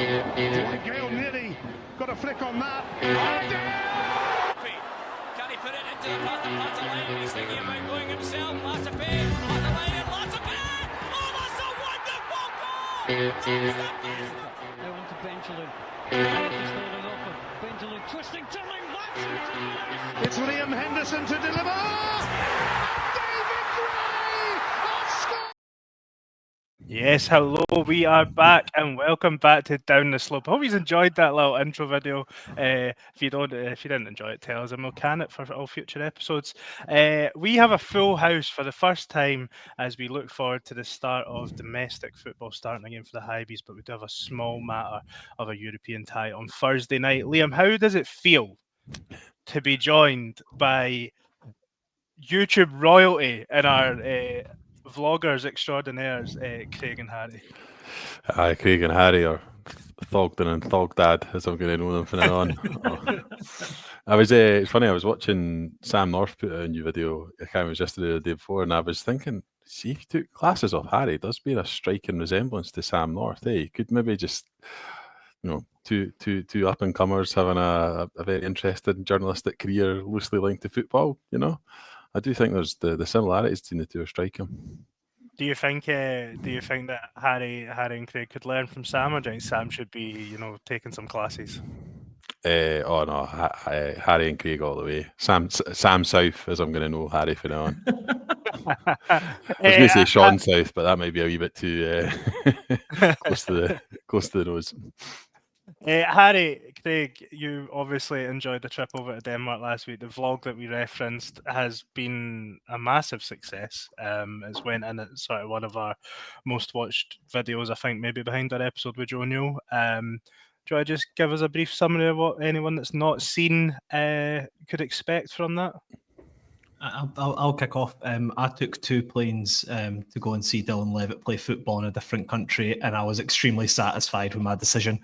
Gale nearly got a flick on that. Can he put it into the path of Patterline? He's thinking about going himself. Patterline and Latapay! Oh, that's a wonderful goal! Now on to Benjamin. Just holding off him. Benjamin twisting, turning, that's It's Liam Henderson to deliver. David Gray has scored. Yes, hello, we are back and welcome back to Down the Slope. Hope you've enjoyed that little intro video. If you didn't enjoy it, tell us and we'll can it for all future episodes. We have a full house for the first time as we look forward to the start of domestic football starting again for the Hibs, but we do have a small matter of a European tie on Thursday night. Liam, how does it feel to be joined by YouTube royalty in our vloggers extraordinaires, Craig and Harry? Aye, Craig and Harry are Thogden and Thogdad, as I'm going to know them from now on. It's funny, I was watching Sam North put a new video, I can't remember, it was yesterday or the day before, and I was thinking, see, if you took classes off Harry, does bear a striking resemblance to Sam North, eh? You could maybe just, two up-and-comers having a very interesting journalistic career loosely linked to football, I do think there's the similarities between the two are striking. Do you think that Harry and Craig could learn from Sam, or do you think Sam should be, taking some classes? Oh no, Harry and Craig all the way. Sam South, as I'm going to know Harry from now on. I was going to say Sean South, but that might be a wee bit too close to the nose. Harry, Craig, you obviously enjoyed the trip over to Denmark last week. The vlog that we referenced has been a massive success. It's went in at sort of one of our most watched videos, I think, maybe behind our episode with Joe Newell. Do you want to just give us a brief summary of what anyone that's not seen could expect from that? I'll kick off. I took 2 planes to go and see Dylan Levitt play football in a different country, and I was extremely satisfied with my decision.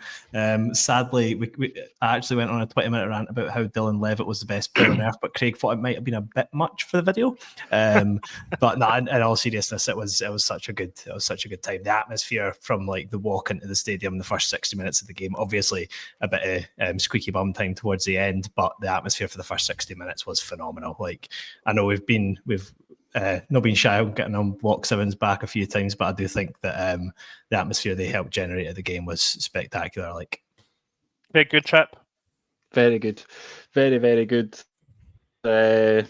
Sadly, I actually went on a 20-minute rant about how Dylan Levitt was the best player on earth, but Craig thought it might have been a bit much for the video. But no, in all seriousness, it was such a good time. The atmosphere from like the walk into the stadium, the first 60 minutes of the game, obviously a bit of squeaky bum time towards the end, but the atmosphere for the first 60 minutes was phenomenal. Like, I know we've not been shy on getting on Block 7's back a few times, but I do think that the atmosphere they helped generate at the game was spectacular. Like, very good trip. Very good, very, very good. You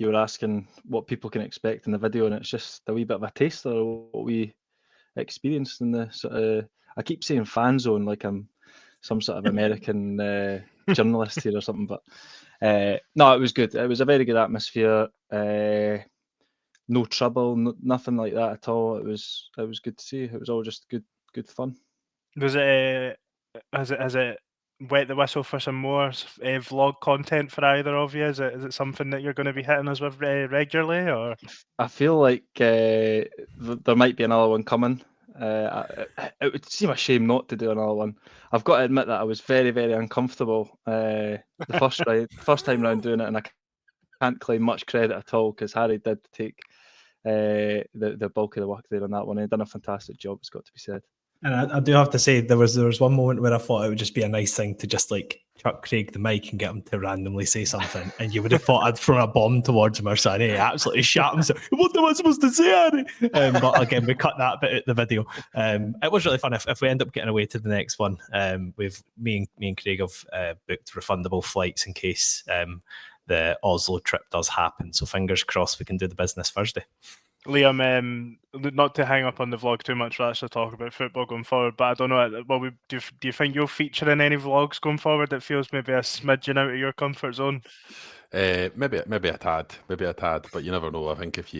were asking what people can expect in the video, and it's just a wee bit of a taster of what we experienced in the sort of. I keep saying fan zone like I'm some sort of American journalist here or something, but no, it was good. It was a very good atmosphere. No trouble, nothing like that at all. It was good to see. It was all just good fun. Was it? Has it wet the whistle for some more vlog content for either of you? Is it something that you're going to be hitting us with regularly, or? I feel like there might be another one coming. It would seem a shame not to do another one. I've got to admit that I was very, very uncomfortable the first time round doing it, and I can't claim much credit at all because Harry did take the bulk of the work there on that one. He'd done a fantastic job, it's got to be said. And I do have to say, there was one moment where I thought it would just be a nice thing to just like chuck Craig the mic and get him to randomly say something, and you would have thought I'd thrown a bomb towards him or something. He absolutely shot himself. What am I supposed to say, Harry? But again, we cut that bit out the video. It was really fun. If we end up getting away to the next one, me and Craig have booked refundable flights in case the Oslo trip does happen. So fingers crossed we can do the business Thursday. Liam, not to hang up on the vlog too much, we'll actually talk about football going forward, but I don't know, do you think you'll feature in any vlogs going forward that feels maybe a smidgen out of your comfort zone? Maybe a tad, but you never know. I think if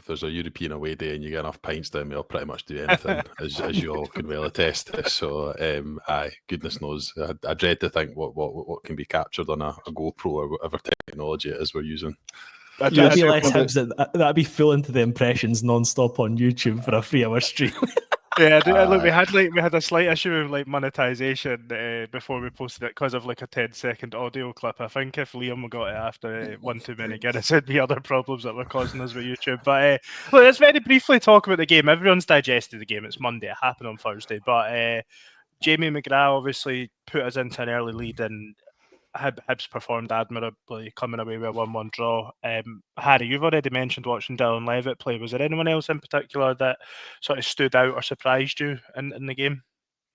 there's a European away day and you get enough pints down me, I'll pretty much do anything, as you all can well attest. So, goodness knows, I dread to think what can be captured on a GoPro or whatever technology it is we're using. You'd be less Hibs. That'd be full into the impressions non-stop on YouTube for a 3-hour stream. Yeah, look, we had a slight issue with like monetization before we posted it because of like a 10-second audio clip. I think if Liam got it after one too many Guinness, it'd be other problems that were causing us with YouTube. But look, let's very briefly talk about the game. Everyone's digested the game. It's Monday. It happened on Thursday, but Jamie McGrath obviously put us into an early lead, and Hibs performed admirably, coming away with a 1-1 draw. Harry, you've already mentioned watching Dylan Levitt play. Was there anyone else in particular that sort of stood out or surprised you in the game?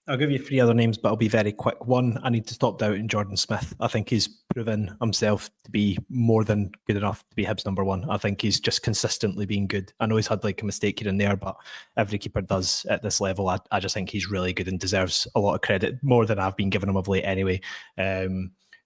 I'll give you 3 other names, but I'll be very quick. One, I need to stop doubting Jordan Smith. I think he's proven himself to be more than good enough to be Hibs number 1. I think he's just consistently been good. I know he's had like a mistake here and there, but every keeper does at this level. I just think he's really good and deserves a lot of credit, more than I've been giving him of late anyway.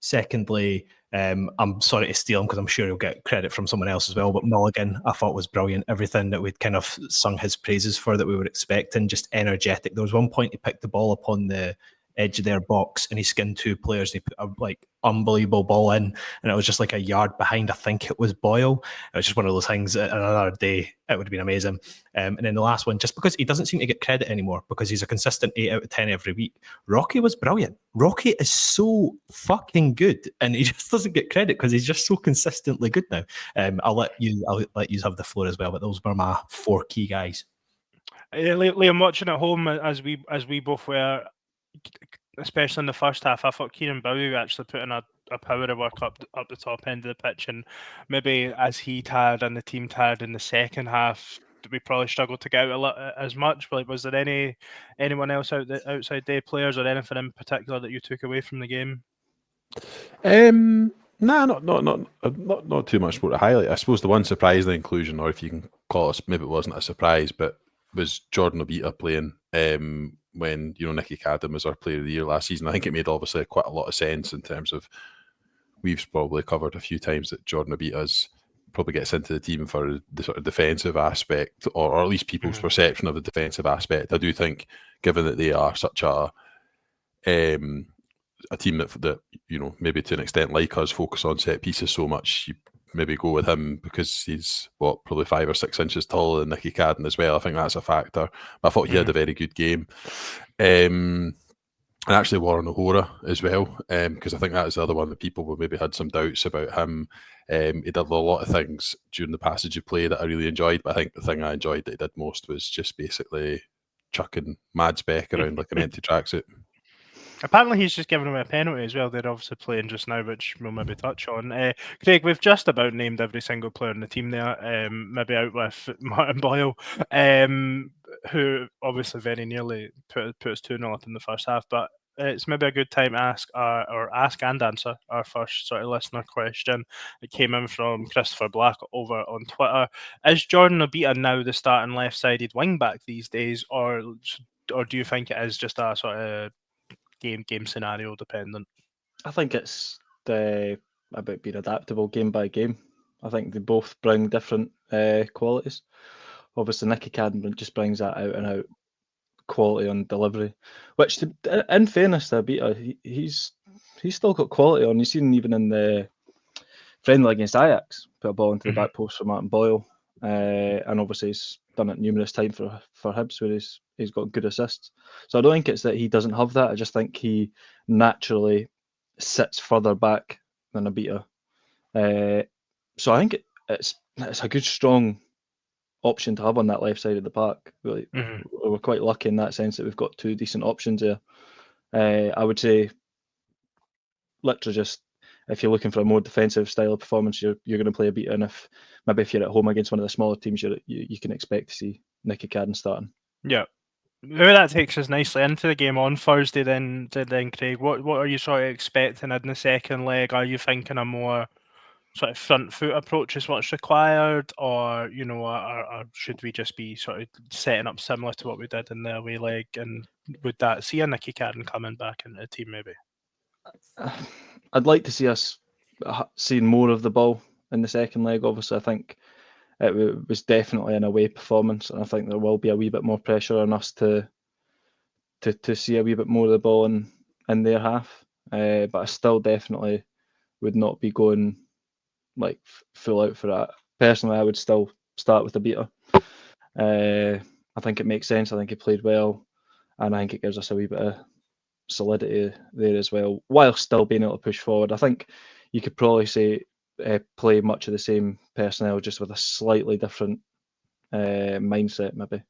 Secondly, I'm sorry to steal him because I'm sure he'll get credit from someone else as well, but Mulligan I thought was brilliant. Everything that we'd kind of sung his praises for that we were expecting, just energetic. There was one point he picked the ball upon the edge of their box and he skinned 2 players and he put a like unbelievable ball in, and it was just like a yard behind. I think it was Boyle. It was just one of those things. Another day it would have been amazing. And then the last one, just because he doesn't seem to get credit anymore because he's a consistent 8 out of 10 every week. Rocky was brilliant. Rocky is so fucking good, and he just doesn't get credit because he's just so consistently good now. I'll let you have the floor as well, but those were my 4 key guys. Liam, watching at home as we both were, especially in the first half, I thought Kieran Bowie actually put in a power of work up the top end of the pitch, and maybe as he tired and the team tired in the second half, we probably struggled to get out a lot as much. But was there anyone else outside day players or anything in particular that you took away from the game? Nah, not too much more to highlight. I suppose the one surprising inclusion, or if you can call it, maybe it wasn't a surprise, but was Jordan Obita playing when Nicky Cadden was our Player of the Year last season. I think it made obviously quite a lot of sense in terms of we've probably covered a few times that Jordan Obita probably gets into the team for the sort of defensive aspect, or at least people's perception of the defensive aspect. I do think, given that they are such a team that maybe to an extent like us focus on set pieces so much, you maybe go with him because he's probably 5 or 6 inches taller than Nicky Cadden as well. I think that's a factor. But I thought he had a very good game. And actually Warren O'Hora as well, because I think that is the other one that people maybe had some doubts about him. He did a lot of things during the passage of play that I really enjoyed, but I think the thing I enjoyed that he did most was just basically chucking Mads Beck around like an empty tracksuit. Apparently he's just given away a penalty as well. They're obviously playing just now, which we'll maybe touch on. Craig, we've just about named every single player in the team there, maybe out with Martin Boyle, who obviously very nearly put us 2-0 up in the first half. But it's maybe a good time to ask and answer our first sort of listener question. It came in from Christopher Black over on Twitter. Is Jordan Obita now the starting left-sided wing-back these days, or do you think it is just a sort of game scenario dependent? I think it's about being adaptable game by game. I think they both bring different qualities. Obviously, Nicky Cadden just brings that out and out quality on delivery, which, in fairness to Obita, he's still got quality on. You've seen even in the friendly against Ajax, put a ball into the back post for Martin Boyle, and obviously he's done it numerous times for Hibs where he's got good assists. So I don't think it's that he doesn't have that. I just think he naturally sits further back than Obita. So I think it's a good strong option to have on that left side of the park. Really, we're quite lucky in that sense that we've got 2 decent options there. I would say, literally, just if you're looking for a more defensive style of performance, you're going to play Obita, and if you're at home against one of the smaller teams, you can expect to see Nicky Cadden starting. Yeah. Maybe that takes us nicely into the game on Thursday then Craig. What are you sort of expecting in the second leg? Are you thinking a more sort of front foot approach is what's required, or or should we just be sort of setting up similar to what we did in the away leg, and would that see a Nicky Cadden coming back into the team maybe? I'd like to see us seeing more of the ball in the second leg. Obviously, I think it was definitely an away performance, and I think there will be a wee bit more pressure on us to see a wee bit more of the ball in their half. But I still definitely would not be going like full out for that. Personally, I would still start with Obita. I think it makes sense. I think he played well, and I think it gives us a wee bit of solidity there as well, while still being able to push forward. I think you could probably say play much of the same personnel, just with a slightly different mindset, maybe.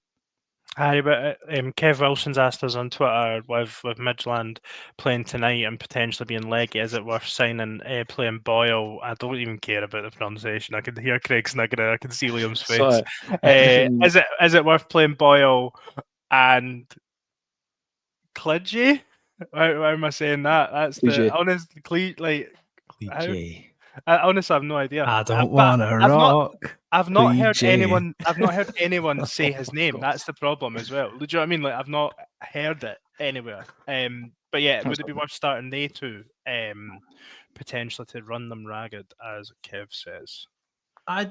Harry, but Kev Wilson's asked us on Twitter with Midland playing tonight and potentially being leggy, is it worth signing playing Boyle? I don't even care about the pronunciation. I can hear Craig sniggering. I can see Liam's face. Is it worth playing Boyle and Klidgey? Why am I saying that? That's the honest Cliche. I honestly have no idea. I don't want to rock. I've not heard Cliche. anyone. I've not heard anyone say his name. That's the problem as well. Do you know what I mean? Like I've not heard it anywhere. But yeah, would it be worth starting they two potentially to run them ragged, as Kev says? I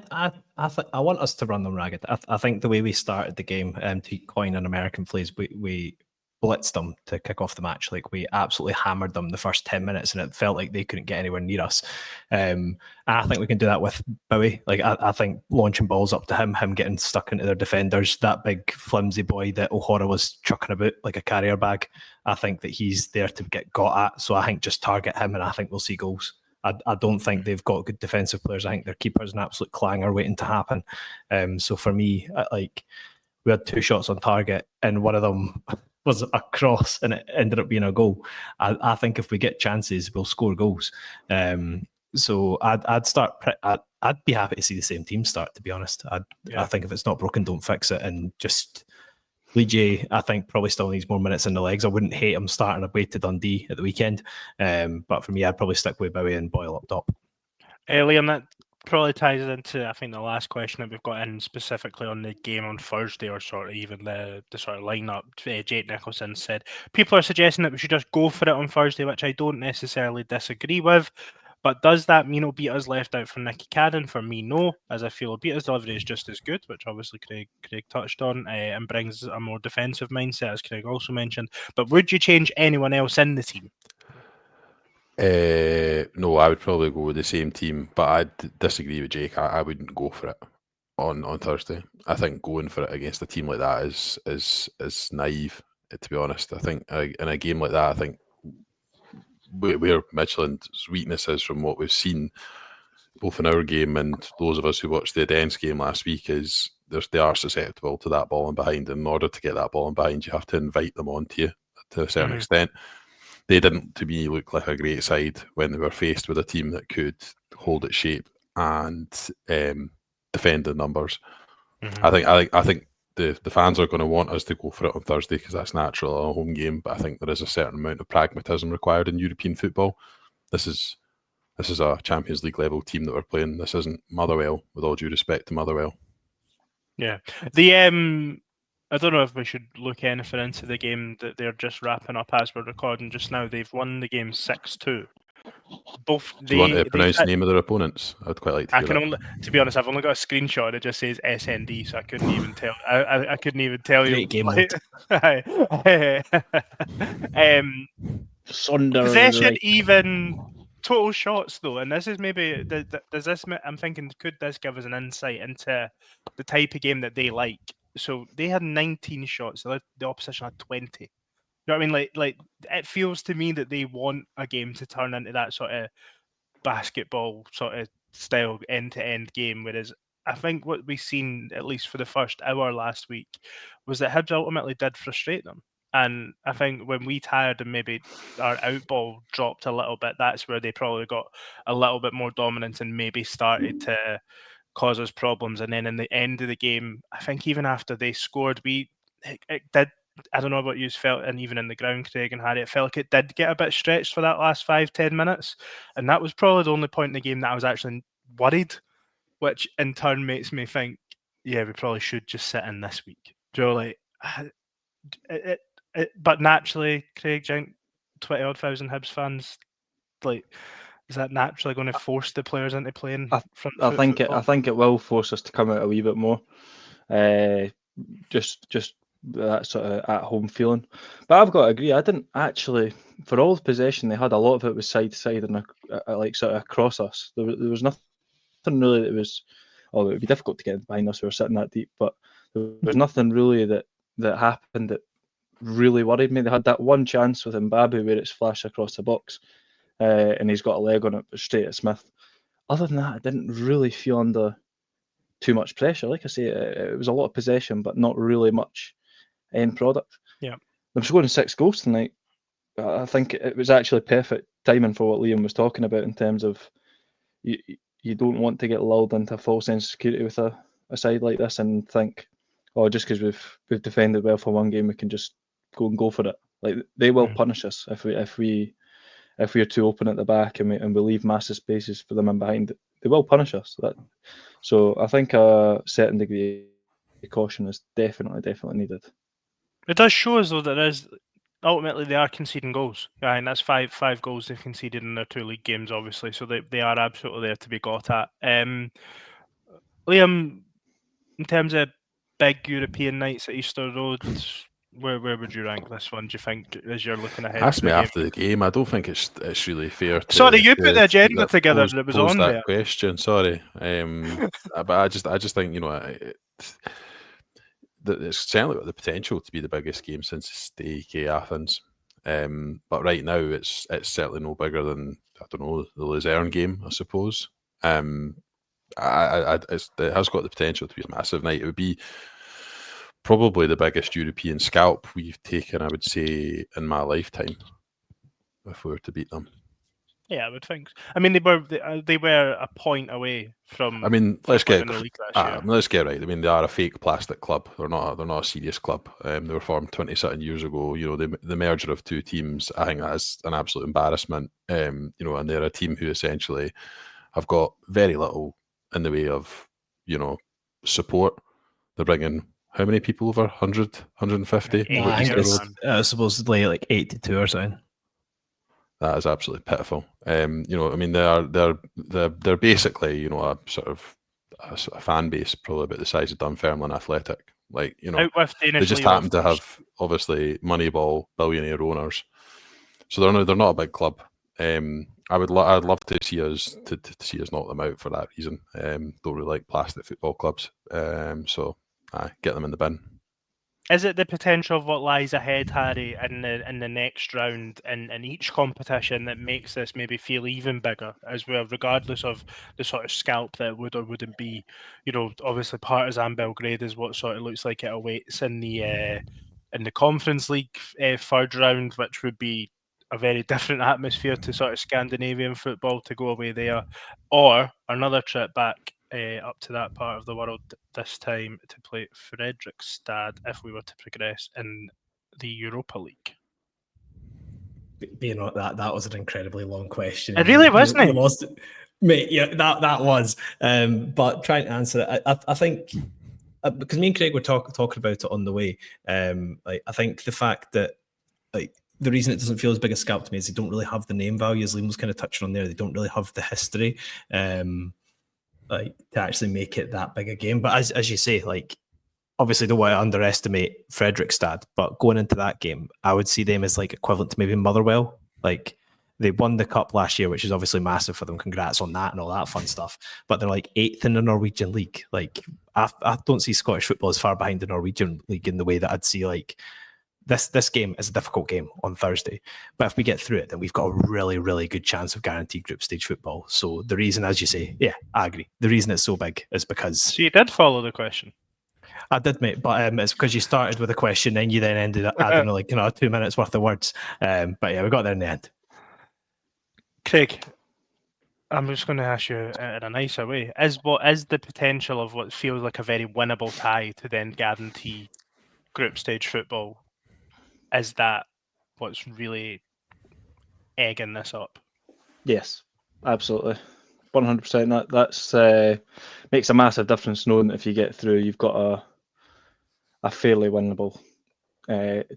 want us to run them ragged. I think the way we started the game, to coin an American phrase, we blitzed them to kick off the match. Like we absolutely hammered them the first 10 minutes, and it felt like they couldn't get anywhere near us. And I think we can do that with Bowie. Like I think launching balls up to him getting stuck into their defenders, that big flimsy boy that O'Hara was chucking about like a carrier bag. I think that he's there to get got at. So I think just target him, and I think we'll see goals. I don't think they've got good defensive players. I think their keeper's an absolute clanger waiting to happen. So for me, like we had 2 shots on target, and one of them was a cross, and it ended up being a goal. I think if we get chances, we'll score goals. So I'd start. I'd be happy to see the same team start. To be honest, I think if it's not broken, don't fix it, and just. Lee J, I think, probably still needs more minutes in the legs. I wouldn't hate him starting away to Dundee at the weekend. But for me, I'd probably stick with Bowie and Boyle up top. Liam, that probably ties into, I think, the last question that we've got in specifically on the game on Thursday, or sort of even the sort of lineup. Jake Nicholson said, people are suggesting that we should just go for it on Thursday, which I don't necessarily disagree with. But does that mean Obita's left out for Nicky Cadden? For me, no, as I feel Obita's delivery is just as good, which obviously Craig touched on, and brings a more defensive mindset, as Craig also mentioned. But would you change anyone else in the team? No, I would probably go with the same team, but I'd disagree with Jake. I wouldn't go for it on Thursday. I think going for it against a team like that is naive, to be honest. I think in a game like that, I think where Midland's weakness is from what we've seen, both in our game and those of us who watched the Dens game last week, is they are susceptible to that ball in behind. And in order to get that ball in behind, you have to invite them onto you to a certain extent. They didn't, to me, look like a great side when they were faced with a team that could hold its shape and defend the numbers. I think the fans are going to want us to go for it on Thursday because that's natural, a home game. But I think there is a certain amount of pragmatism required in European football. This is a Champions League level team that we're playing. This isn't Motherwell, with all due respect to Motherwell. Yeah, the I don't know if we should look anything into the game that they're just wrapping up as we're recording just now. They've won the game 6-2. Both. Do you want to pronounce the name of their opponents? I'd quite like to hear to be honest, I've only got a screenshot. It just says SND, so I couldn't even tell. I couldn't even tell you. Great game mode. Possession, even total shots though, and this is maybe does this? I'm thinking, could this give us an insight into the type of game that they like? So they had 19 shots. The opposition had 20. You know what I mean? Like it feels to me that they want a game to turn into that sort of basketball sort of style end-to-end game, whereas I think what we've seen, at least for the first hour last week, was that Hibs ultimately did frustrate them. And I think when we tired and maybe our outball dropped a little bit, that's where they probably got a little bit more dominance and maybe started to cause us problems. And then in the end of the game, I think even after they scored, it did. I don't know what you felt, and even in the ground, Craig and Harry, it felt like it did get a bit stretched for that last 5-10 minutes. And that was probably the only point in the game that I was actually worried, which in turn makes me think, yeah, we probably should just sit in this week. Joe, like, but naturally, Craig, 20-odd thousand Hibs fans, like, is that naturally going to force the players into playing front foot football? I think it will force us to come out a wee bit more. Just that sort of at home feeling. But I've got to agree, I didn't actually, for all the possession they had, a lot of it was side to side and like sort of across us. There was nothing really that was, it would be difficult to get behind us. We were sitting that deep, but there was nothing really that happened that really worried me. They had that one chance with Mbabu where it's flashed across the box and he's got a leg on it straight at Smith. Other than that, I didn't really feel under too much pressure. Like I say, it was a lot of possession, but not really much end product. Yeah. Them scoring 6 goals tonight, I think it was actually perfect timing for what Liam was talking about in terms of you don't want to get lulled into a false sense of security with a side like this and think, oh, just because we've defended well for one game, we can just go for it. Like, they will punish us if we're too open at the back and we leave massive spaces for them in behind. They will punish us. So I think a certain degree of caution is definitely needed. It does show as though there is ultimately they are conceding goals. Yeah, and that's five goals they've conceded in their 2 league games, obviously. So they are absolutely there to be got at. Liam, in terms of big European nights at Easter Road, where would you rank this one? Do you think as you're looking ahead? Ask to me the after the game. I don't think it's really fair. Sorry, you put the agenda together pose, and it was pose on that there. question. Sorry, but I just think it's certainly got the potential to be the biggest game since the AK Athens. But right now it's certainly no bigger than, I don't know, the Luzerne game, I suppose. It has got the potential to be a massive night. It would be probably the biggest European scalp we've taken, I would say, in my lifetime, if we were to beat them. Yeah, I would think. I mean, they were a point away from. I mean, let's get right. I mean, they are a fake plastic club. They're not a serious club. They were formed 20-something years ago. You know, the merger of 2 teams, I think that is an absolute embarrassment. You know, and they're a team who essentially have got very little in the way of, you know, support. They're bringing how many people over? 100, 150? I think it's supposedly like 82 or something. That is absolutely pitiful. You know, I mean, they're basically, you know, a sort of a fan base probably about the size of Dunfermline Athletic. Like, you know, they just happen to have obviously Moneyball billionaire owners, so they're not a big club. I'd love to see us see us knock them out for that reason. Don't really like plastic football clubs. So get them in the bin. Is it the potential of what lies ahead, Harry, in the next round in each competition that makes this maybe feel even bigger as well, regardless of the sort of scalp that would or wouldn't be? You know, obviously Partizan Belgrade is what sort of looks like it awaits in the Conference League third round, which would be a very different atmosphere to sort of Scandinavian football to go away there, or another trip back up to that part of the world this time to play Fredrikstad if we were to progress in the Europa League. You know, that was an incredibly long question. It really wasn't. You lost it. Mate, yeah, that was. But trying to answer it, I think because me and Craig were talking about it on the way. Like, I think the fact that, like, the reason it doesn't feel as big a scalp to me is they don't really have the name value, as Liam was kind of touching on there. They don't really have the history, like, to actually make it that big a game. But as you say, like, obviously don't want to underestimate Fredrikstad, but going into that game, I would see them as like equivalent to maybe Motherwell. Like, they won the cup last year, which is obviously massive for them. Congrats on that and all that fun stuff. But they're like 8th in the Norwegian league. Like, I don't see Scottish football as far behind the Norwegian league in the way that I'd see, like, this game is a difficult game on Thursday. But if we get through it, then we've got a really, really good chance of guaranteed group stage football. So the reason, as you say, yeah, I agree. The reason it's so big is because... So you did follow the question. I did, mate, but it's because you started with a question and you then ended up adding like 2 minutes worth of words. But yeah, we got there in the end. Craig, I'm just going to ask you in a nicer way. What is the potential of what feels like a very winnable tie to then guarantee group stage football? Is that what's really egging this up? Yes, absolutely. 100%. That's makes a massive difference knowing that if you get through, you've got a fairly winnable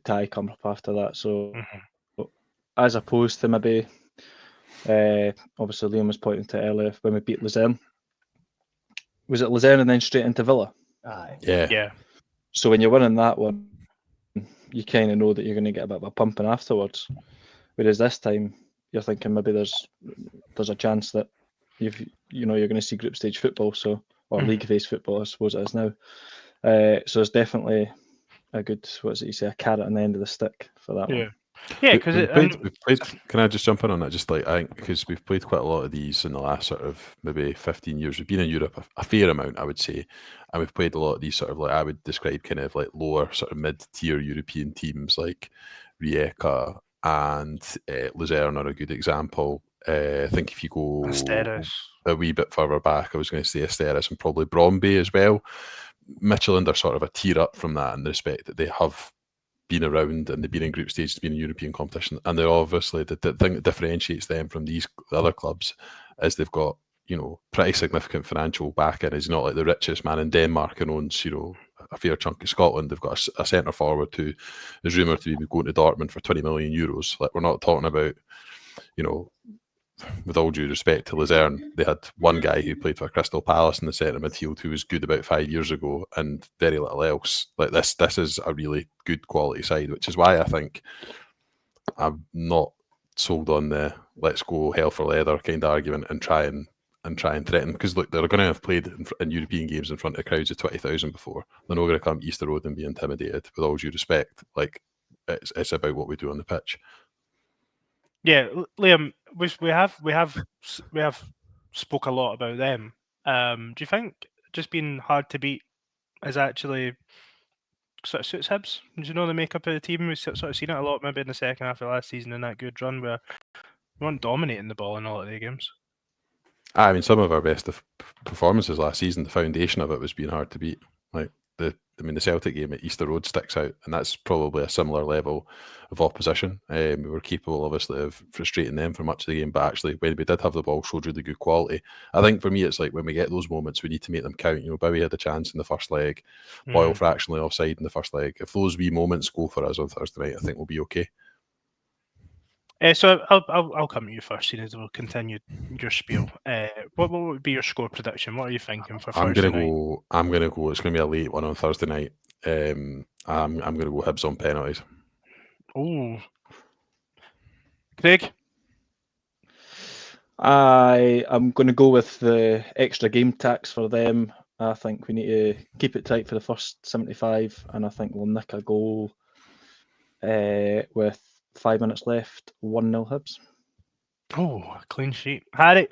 tie coming up after that. So as opposed to maybe, obviously Liam was pointing to earlier when we beat Luzerne. Was it Luzerne and then straight into Villa? Aye. Yeah. So when you're winning that one, you kind of know that you're going to get a bit of a pumping afterwards. Whereas this time, you're thinking maybe there's a chance that you're going to see group stage football, or league phase football, I suppose it is now. So it's definitely a good, a carrot on the end of the stick for that one. Yeah, because we've played. Can I just jump in on that? Just like I think because we've played quite a lot of these in the last sort of maybe 15 years. We've been in Europe a fair amount, I would say, and we've played a lot of these sort of like I would describe kind of like lower sort of mid-tier European teams like Rijeka and Luzern are a good example. I think if you go Asteris. a wee bit further back, I was going to say Asteris and probably Bromby as well. Midtjylland are sort of a tier up from that in the respect that they have been around and they've been in group stages, been in European competition, and they're obviously the thing that differentiates them from these other clubs is they've got pretty significant financial backing. He's not like the richest man in Denmark and owns a fair chunk of Scotland. They've got a centre forward who is rumoured to be going to Dortmund for 20 million euros. Like we're not talking about with all due respect to Luzern, they had one guy who played for Crystal Palace in the centre midfield who was good about 5 years ago and very little else. Like this is a really good quality side, which is why I think I'm not sold on the let's go hell for leather kind of argument and try and threaten, because look, they're going to have played in European games in front of crowds of 20,000 before. They're not going to come Easter Road and be intimidated. With all due respect, like it's about what we do on the pitch. Yeah, Liam, we have spoke a lot about them. Do you think just being hard to beat is actually sort of suits Hibs? Do you know the makeup of the team? We've sort of seen it a lot maybe in the second half of last season in that good run where we weren't dominating the ball in a lot of the games. I mean, some of our best performances last season, the foundation of it was being hard to beat. Like the Celtic game at Easter Road sticks out, and that's probably a similar level of opposition. We were capable, obviously, of frustrating them for much of the game, but actually, when we did have the ball, showed really good quality. I think for me, it's like when we get those moments, we need to make them count. Bowie had a chance in the first leg, Boyle fractionally offside in the first leg. If those wee moments go for us on Thursday night, I think we'll be okay. So I'll come to you first, seeing as we'll continue your spiel. What would be your score prediction? What are you thinking for Thursday night? I'm gonna go. It's gonna be a late one on Thursday night. I'm gonna go Hibs on penalties. Oh, Craig. I'm going to go with the extra game tax for them. I think we need to keep it tight for the first 75, and I think we'll nick a goal with 5 minutes left. 1-0 Hibs. Oh, clean sheet. Harry.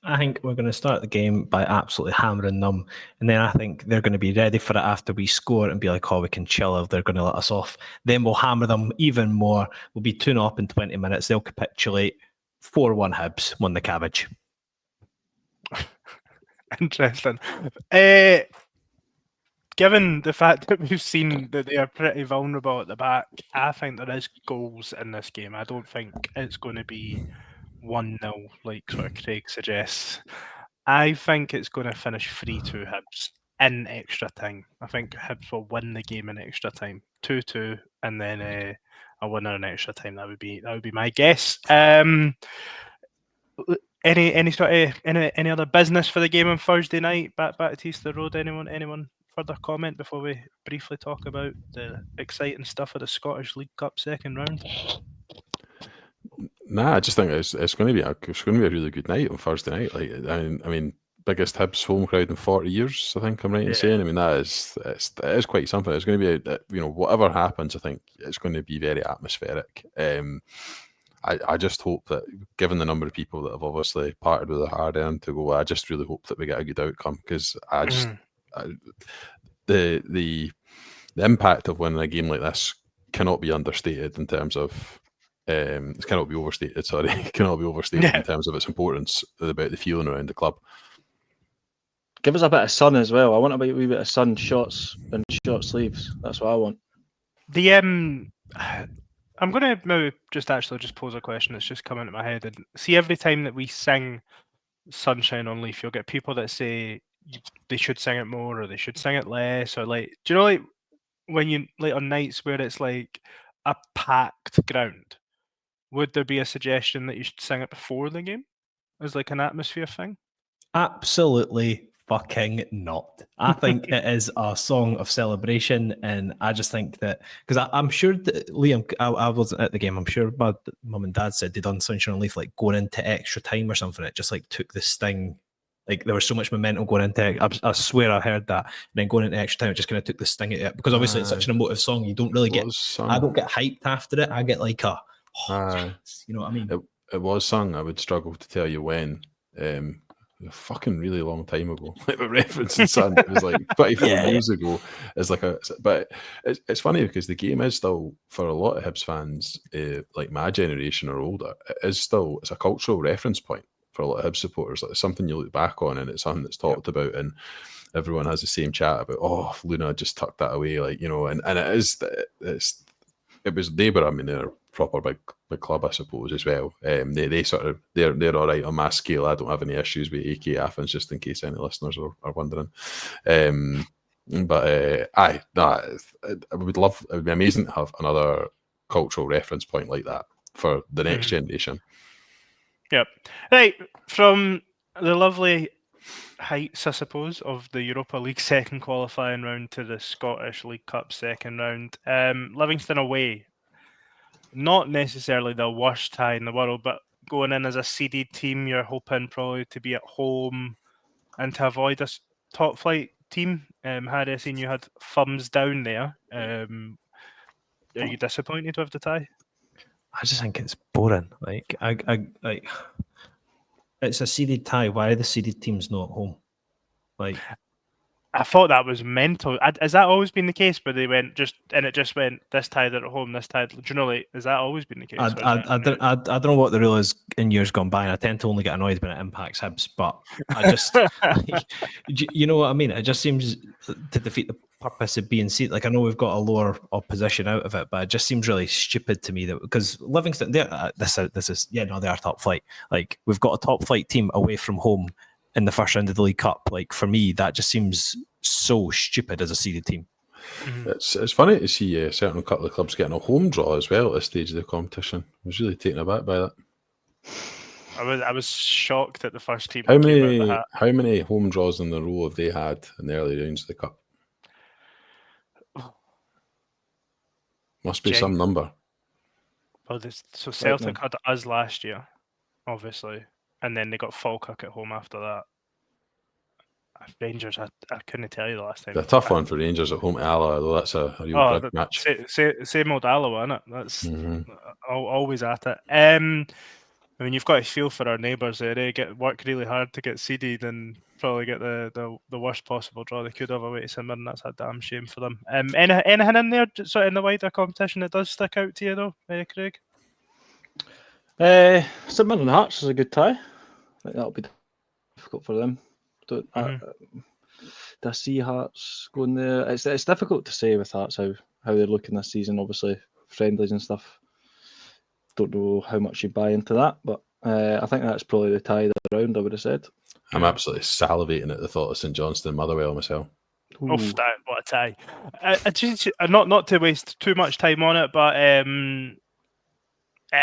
I think we're going to start the game by absolutely hammering them, and then I think they're going to be ready for it after we score and be like, oh, we can chill if they're going to let us off. Then we'll hammer them even more. We'll be 2-0 up in 20 minutes. They'll capitulate. 4-1 Hibs, won the cabbage. Interesting. Given the fact that we've seen that they are pretty vulnerable at the back, I think there is goals in this game. I don't think it's going to be 1-0 like sort of Craig suggests. I think it's going to finish 3-2 Hibs in extra time. I think Hibs will win the game in extra time. 2-2 and then a winner in extra time. That would be my guess. Any other business for the game on Thursday night? Back to Easter Road. Anyone further comment before we briefly talk about the exciting stuff of the Scottish League Cup second round? Nah, I just think it's going to be a really good night on Thursday night. Like I mean, biggest Hibs home crowd in 40 years. I think I'm right in saying. I mean, it is quite something. It's going to be whatever happens, I think it's going to be very atmospheric. I just hope that, given the number of people that have obviously parted with their hard earned to go, I just really hope that we get a good outcome, because the impact of winning a game like this cannot be understated in terms of it cannot be overstated. Sorry, cannot be overstated in terms of its importance about the feeling around the club. Give us a bit of sun as well. I want a wee bit of sun, shots and short sleeves. That's what I want. I'm going to maybe just pose a question that's just come into my head. And see, every time that we sing Sunshine on Leaf, you'll get people that say they should sing it more or they should sing it less. Or like, do you know, like when you like on nights where it's like a packed ground, would there be a suggestion that you should sing it before the game as like an atmosphere thing? Absolutely fucking not. I think it is a song of celebration, and I just think that, because I'm sure that Liam, I wasn't at the game, I'm sure my mum and dad said they done Sunshine on Leaf like going into extra time or something. It just like took the sting Like there was so much momentum going into it. I swear I heard that. And then going into extra time, it just kind of took the sting out of it. Because obviously it's such an emotive song. You don't really get... I don't get hyped after it. I get like a... you know what I mean? It was sung. I would struggle to tell you when. A fucking really long time ago. Like the reference in Sun, it was like 24 years ago. But it's funny because the game is still, for a lot of Hibs fans, like my generation or older, it's a cultural reference point for a lot of Hibs supporters. Like it's something you look back on, and it's something that's talked about, and everyone has the same chat about, oh, Luna just tucked that away, like, you know, and it was Labour. I mean, they're a proper big club, I suppose, as well. They're all right on my scale. I don't have any issues with AK Athens, just in case any listeners are wondering. It would be amazing to have another cultural reference point like that for the next generation. Yep. Right, from the lovely heights, I suppose, of the Europa League second qualifying round to the Scottish League Cup second round. Livingston away, not necessarily the worst tie in the world, but going in as a seeded team, you're hoping probably to be at home and to avoid a top flight team. Harry, I seen you had thumbs down there. Are you disappointed with the tie? I just think it's boring. Like it's a seeded tie. Why are the seeded teams not at home? Like, I thought that was mental. Has that always been the case? Where they went it went this tie they're at home, this tie. Do you know, like, has that always been the case? I don't know what the rule is in years gone by, and I tend to only get annoyed when it impacts Hibs. But I just, you know what I mean? It just seems to defeat the purpose of being seated. Like, I know we've got a lower opposition out of it, but it just seems really stupid to me that because Livingston, they are top flight. Like, we've got a top flight team away from home in the first round of the League Cup. Like, for me, that just seems so stupid as a seeded team. It's funny to see a certain couple of clubs getting a home draw as well at this stage of the competition. I was really taken aback by that. I was shocked at the first team. How many home draws in a row have they had in the early rounds of the cup? Must be some number. Well, so Celtic had us last year, obviously, and then they got Falkirk at home after that. Rangers, I couldn't tell you the last time. It's a tough one for Rangers at home to Alloa, though. That's a real big match. Same old Alloa, innit? That's always at it. I mean, you've got to feel for our neighbours there. They work really hard to get seeded and probably get the worst possible draw they could have away to St Mirren. That's a damn shame for them. Anything in there, sort of in the wider competition, that does stick out to you, though, Craig? St Mirren and Hearts is a good tie. I think that'll be difficult for them. Do I see Hearts going there? It's difficult to say with Hearts how they're looking this season. Obviously, friendlies and stuff. Don't know how much you buy into that, but I think that's probably the tie of the round, I would have said. I'm absolutely salivating at the thought of St Johnstone and Motherwell myself. What a tie! Not to waste too much time on it, but it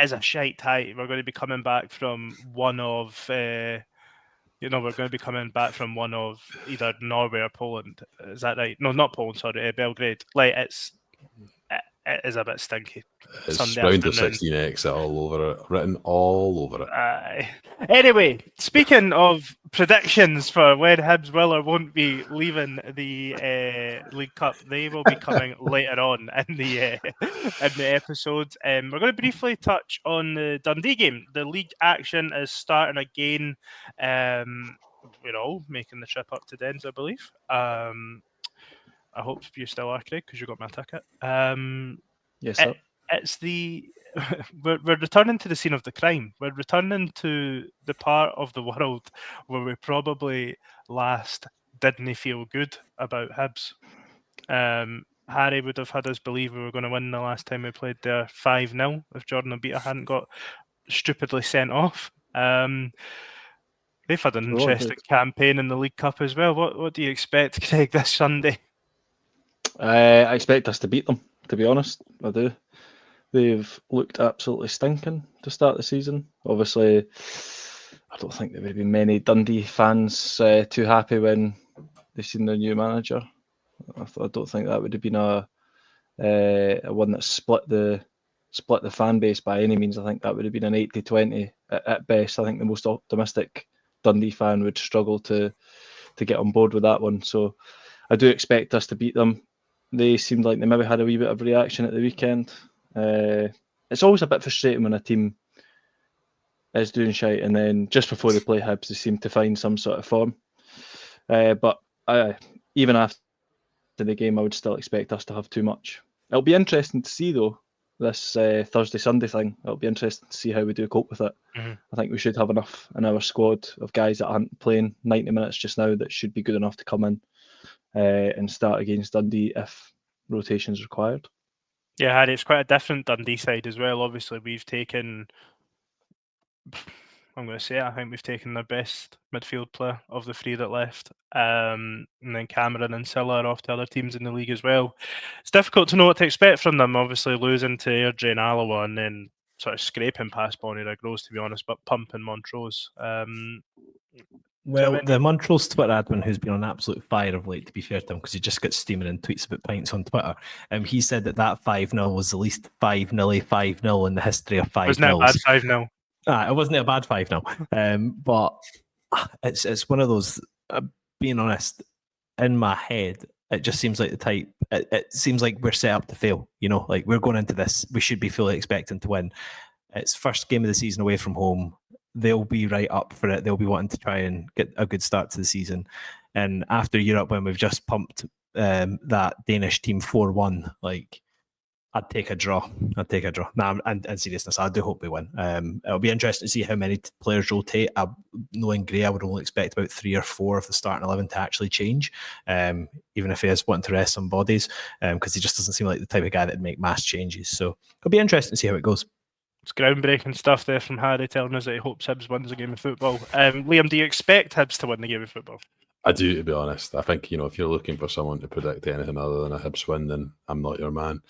is a shite tie. We're going to be coming back from one of. We're going to be coming back from one of either Norway or Poland. Is that right? No, not Poland. Sorry, Belgrade. Like it is a bit stinky. It's Sunday round of afternoon. 16 exit all over it, written all over it. Anyway, speaking of predictions for when Hibs will or won't be leaving the League Cup, they will be coming later on in the episode. We're going to briefly touch on the Dundee game. The league action is starting again. We're all making the trip up to Dens, I believe. I hope you still are, Craig, because you got my ticket. Yes, sir. We're returning to the scene of the crime. We're returning to the part of the world where we probably last didn't feel good about Hibs. Harry would have had us believe we were going to win the last time we played there 5-0 if Jordan Obita hadn't got stupidly sent off. They've had an interesting campaign in the League Cup as well. What do you expect, Craig, this Sunday? I expect us to beat them, to be honest. I do. They've looked absolutely stinking to start the season. Obviously, I don't think there would be many Dundee fans too happy when they've seen their new manager. I don't think that would have been a one that split the fan base by any means. I think that would have been an 80-20 at best. I think the most optimistic Dundee fan would struggle to get on board with that one. So I do expect us to beat them. They seemed like they maybe had a wee bit of reaction at the weekend. It's always a bit frustrating when a team is doing shite and then just before they play Hibs, they seem to find some sort of form. But even after the game, I would still expect us to have too much. It'll be interesting to see, though, this Thursday-Sunday thing. It'll be interesting to see how we do cope with it. Mm-hmm. I think we should have enough in our squad of guys that aren't playing 90 minutes just now that should be good enough to come in and start against Dundee if rotation is required. Yeah, Harry, it's quite a different Dundee side as well. Obviously, we've taken... I'm going to say it, I think we've taken their best midfield player of the three that left. And then Cameron and Silla are off to other teams in the league as well. It's difficult to know what to expect from them, obviously losing to Airdrie and Alloa and then sort of scraping past Bonnyrigg, to be honest, but pumping Montrose. Well, the Montrose Twitter admin, who's been on absolute fire of late, to be fair to him, because he just gets steaming and tweets about pints on Twitter, he said that 5-0 was the least 5-0 in the history of 5-0. Wasn't it a bad 5-0? It wasn't a bad 5-0. But it's one of those, being honest, in my head, it just seems like the type, it seems like we're set up to fail, like we're going into this, we should be fully expecting to win. It's first game of the season away from home. They'll be right up for it. They'll be wanting to try and get a good start to the season. And after Europe, when we've just pumped that Danish team 4-1, like, I'd take a draw. Nah, and seriousness, I do hope we win. It'll be interesting to see how many players rotate. Knowing Gray, I would only expect about 3 or 4 of the starting 11 to actually change, even if he is wanting to rest some bodies, because he just doesn't seem like the type of guy that would make mass changes. So it'll be interesting to see how it goes. It's groundbreaking stuff there from Harry telling us that he hopes Hibs wins a game of football. Liam, do you expect Hibs to win the game of football? I do, to be honest. I think, if you're looking for someone to predict anything other than a Hibs win, then I'm not your man.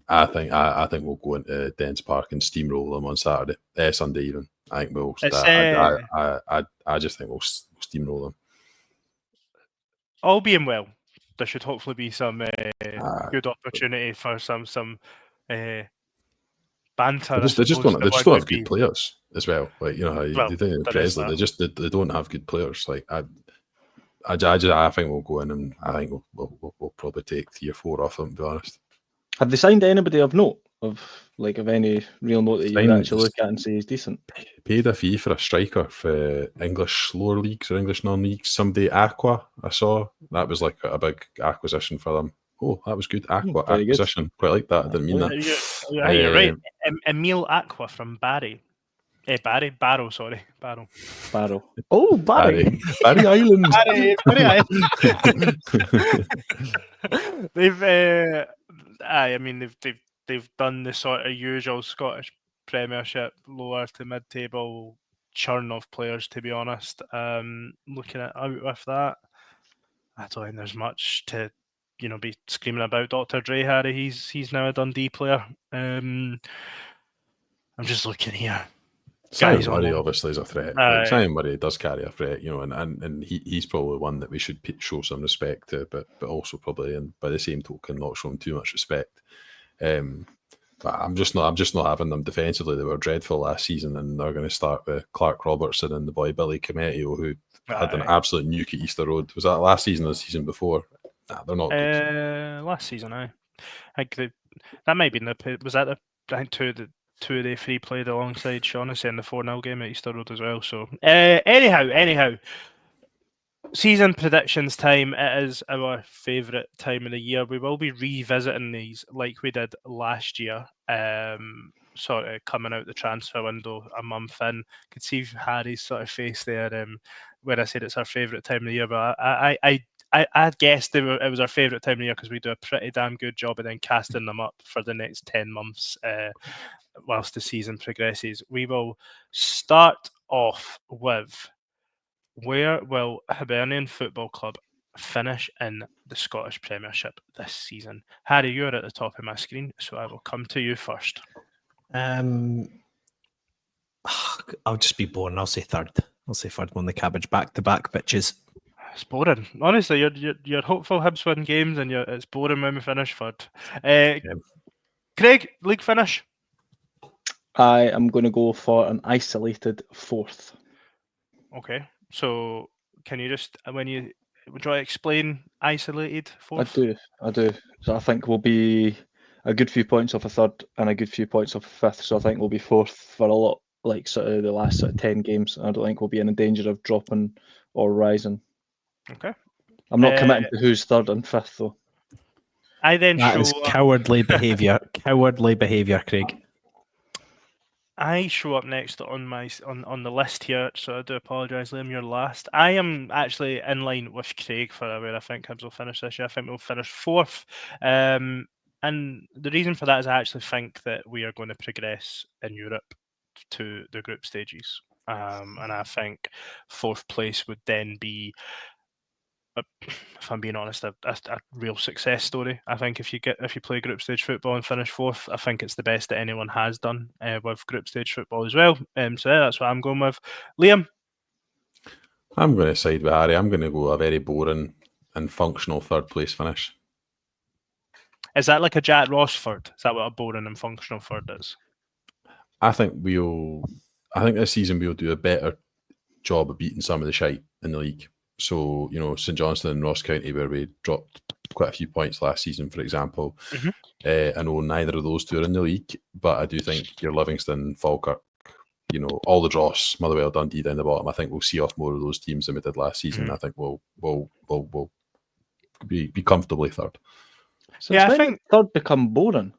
I think we'll go into Dens Park and steamroll them on Sunday even. I think we'll. I just think we'll steamroll them. All being well, there should hopefully be some good opportunity for some banter. They just don't have good players as well. Like, they think Presley, they don't have good players. Like I think we'll go in and I think we'll probably take 3 or 4 off them, to be honest. Have they signed anybody of note, of any real note that you can actually look at and say is decent? Paid a fee for a striker for English lower leagues or English non-leagues. Somebody, Aqua, I saw. That was like a big acquisition for them. Oh, that was good. Aqua acquisition. Good. Quite like that. I didn't mean that. You're right. Emil Aqua from Barry. Barrow, sorry. Barrow. Oh, Barry. Barry Island. Barry Island. They've done the sort of usual Scottish Premiership, lower to mid-table churn of players, to be honest. Looking at out with that, I don't think there's much to be screaming about. Dr. Dre, Harry, he's now a Dundee player. I'm just looking here. Simon Murray obviously is a threat. Simon Murray does carry a threat, and he's probably one that we should show some respect to, but also probably, and by the same token, not show him too much respect. But I'm just not having them defensively. They were dreadful last season, and they're going to start with Clark Robertson and the boy Billy Cometio, who had an absolute nuke at Easter Road. Was that last season or the season before? Nah, they're not good. Last season, I think that might be two of the 3 played alongside Shaughnessy in the 4-0 game at Easter Road as well. So anyhow, season predictions time. It is our favourite time of the year. We will be revisiting these like we did last year. Sort of coming out the transfer window a month in. Could see Harry's sort of face there when I said it's our favourite time of the year, but I guessed it was our favourite time of the year because we do a pretty damn good job of then casting them up for the next 10 months whilst the season progresses. We will start off with, where will Hibernian Football Club finish in the Scottish Premiership this season? Harry, you're at the top of my screen, so I will come to you first. I'll just be boring. I'll say third. Won the cabbage back-to-back, bitches. It's boring. Honestly, you're hopeful Hibs win games, and it's boring when we finish third. Craig, league finish? I am going to go for an isolated 4th. Okay, so can you just would you explain isolated fourth? I do. So I think we'll be a good few points off a third and a good few points off a fifth. So I think we'll be fourth for a lot, like sort of the last 10 games. I don't think we'll be in danger of dropping or rising. Okay. I'm not committing to who's third and fifth though. I then That show is up. cowardly behaviour. Cowardly behaviour, Craig. I show up next on my on the list here, so I do apologise, Liam. You're last. I am actually in line with Craig for where I think Hibs will finish this year. I think we'll finish fourth, and the reason for that is I actually think that we are going to progress in Europe to the group stages, and I think fourth place would then be, if I'm being honest, a real success story. I think if you play group stage football and finish fourth, I think it's the best that anyone has done with group stage football as well. So yeah, that's what I'm going with. Liam? I'm going to side with Harry. I'm going to go a very boring and functional third place finish. Is that like a Jack Ross third? Is that what a boring and functional third is? I think this season we'll do a better job of beating some of the shite in the league. So, St Johnstone and Ross County, where we dropped quite a few points last season, for example. I know neither of those two are in the league, but I do think your Livingston, Falkirk, all the dross, Motherwell, Dundee down the bottom. I think we'll see off more of those teams than we did last season. I think we'll be comfortably third. Since when did third become boring?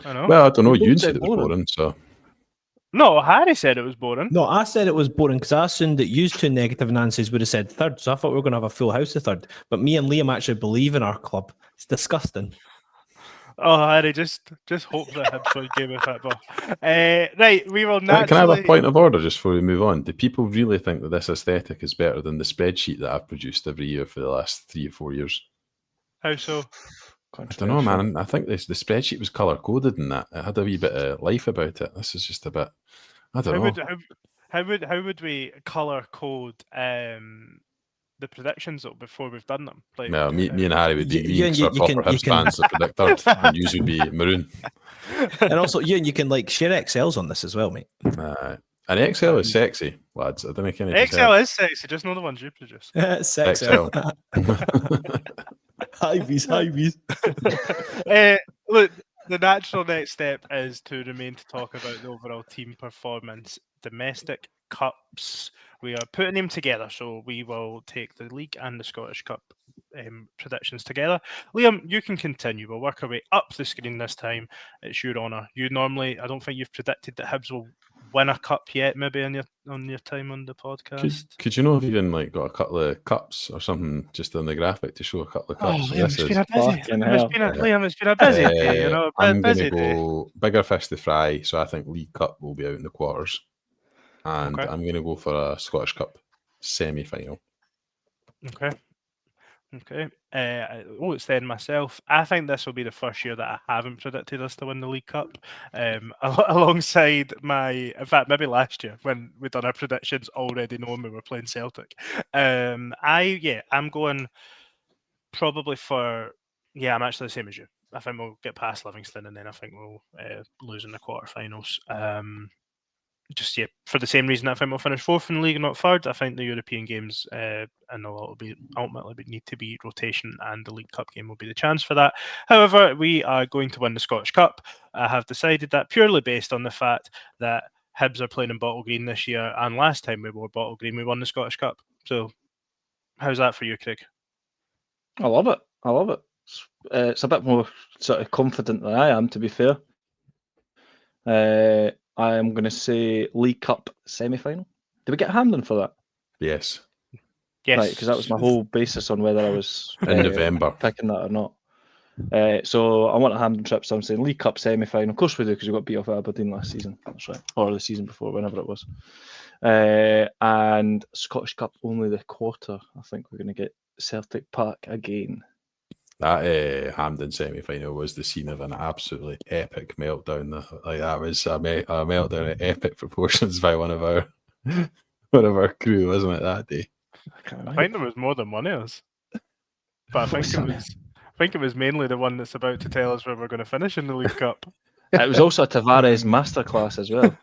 I know. Well, I don't know. You said it was boring, so. No, Harry said it was boring. No, I said it was boring because I assumed that you two negative Nancy's would have said third, so I thought we were going to have a full house of third. But me and Liam actually believe in our club. It's disgusting. Oh, Harry, just hope that Hibs win game of football. Right, we will naturally... Can I have a point of order just before we move on? Do people really think that this aesthetic is better than the spreadsheet that I've produced every year for the last 3 or 4 years? How so? I don't know, man. I think the spreadsheet was colour-coded and that. It had a wee bit of life about it. This is just a bit... I don't know. How would we colour code the predictions though before we've done them? Like, well, me and Harry would be green because we're proper Hibs fans that predict third, and you would be maroon. And also, you can share Excels on this as well, mate. And Excel is sexy, lads. I don't think anything. Excel is sexy, just not the ones you produce. Excel. Highways. Look, the natural next step is to remain to talk about the overall team performance. Domestic cups, we are putting them together, so we will take the league and the Scottish Cup predictions together. Liam, you can continue. We'll work our way up the screen this time. It's your honour. You normally, I don't think you've predicted that Hibs will win a cup yet, maybe on your time on the podcast. Could you know if you even got a couple of cups or something just on the graphic to show a couple of cups? Liam, it's been a busy day, I'm going to go bigger fish to fry, so I think League Cup will be out in the quarters. And I'm going to go for a Scottish Cup semi-final. Okay. It's then myself. I think this will be the first year that I haven't predicted us to win the League Cup. Alongside in fact, maybe last year when we'd done our predictions already knowing we were playing Celtic. I'm going probably for... I'm actually the same as you. I think we'll get past Livingston and then I think we'll lose in the quarterfinals. For the same reason I think we'll finish fourth in the league and not third. I think the European games and a lot will be ultimately need to be rotation, and the League Cup game will be the chance for that. However, we are going to win the Scottish Cup. I have decided that purely based on the fact that Hibs are playing in bottle green this year, and last time we wore bottle green, we won the Scottish Cup. So, how's that for you, Craig? I love it. It's a bit more sort of confident than I am, to be fair. I am going to say League Cup semi-final. Did we get Hampden for that? Yes. Right, because that was my whole basis on whether I was in November picking that or not. So I want a Hampden trip, so I'm saying League Cup semi-final. Of course we do, because we got beat off Aberdeen last season. That's right. Or the season before, whenever it was. And Scottish Cup only the quarter. I think we're going to get Celtic Park again. That Hampden semi-final was the scene of an absolutely epic meltdown. That was a meltdown of epic proportions by one of our crew, wasn't it, that day? I think there was more than one of us, but I think it was mainly the one that's about to tell us where we're going to finish in the League Cup. It was also a Tavares masterclass as well.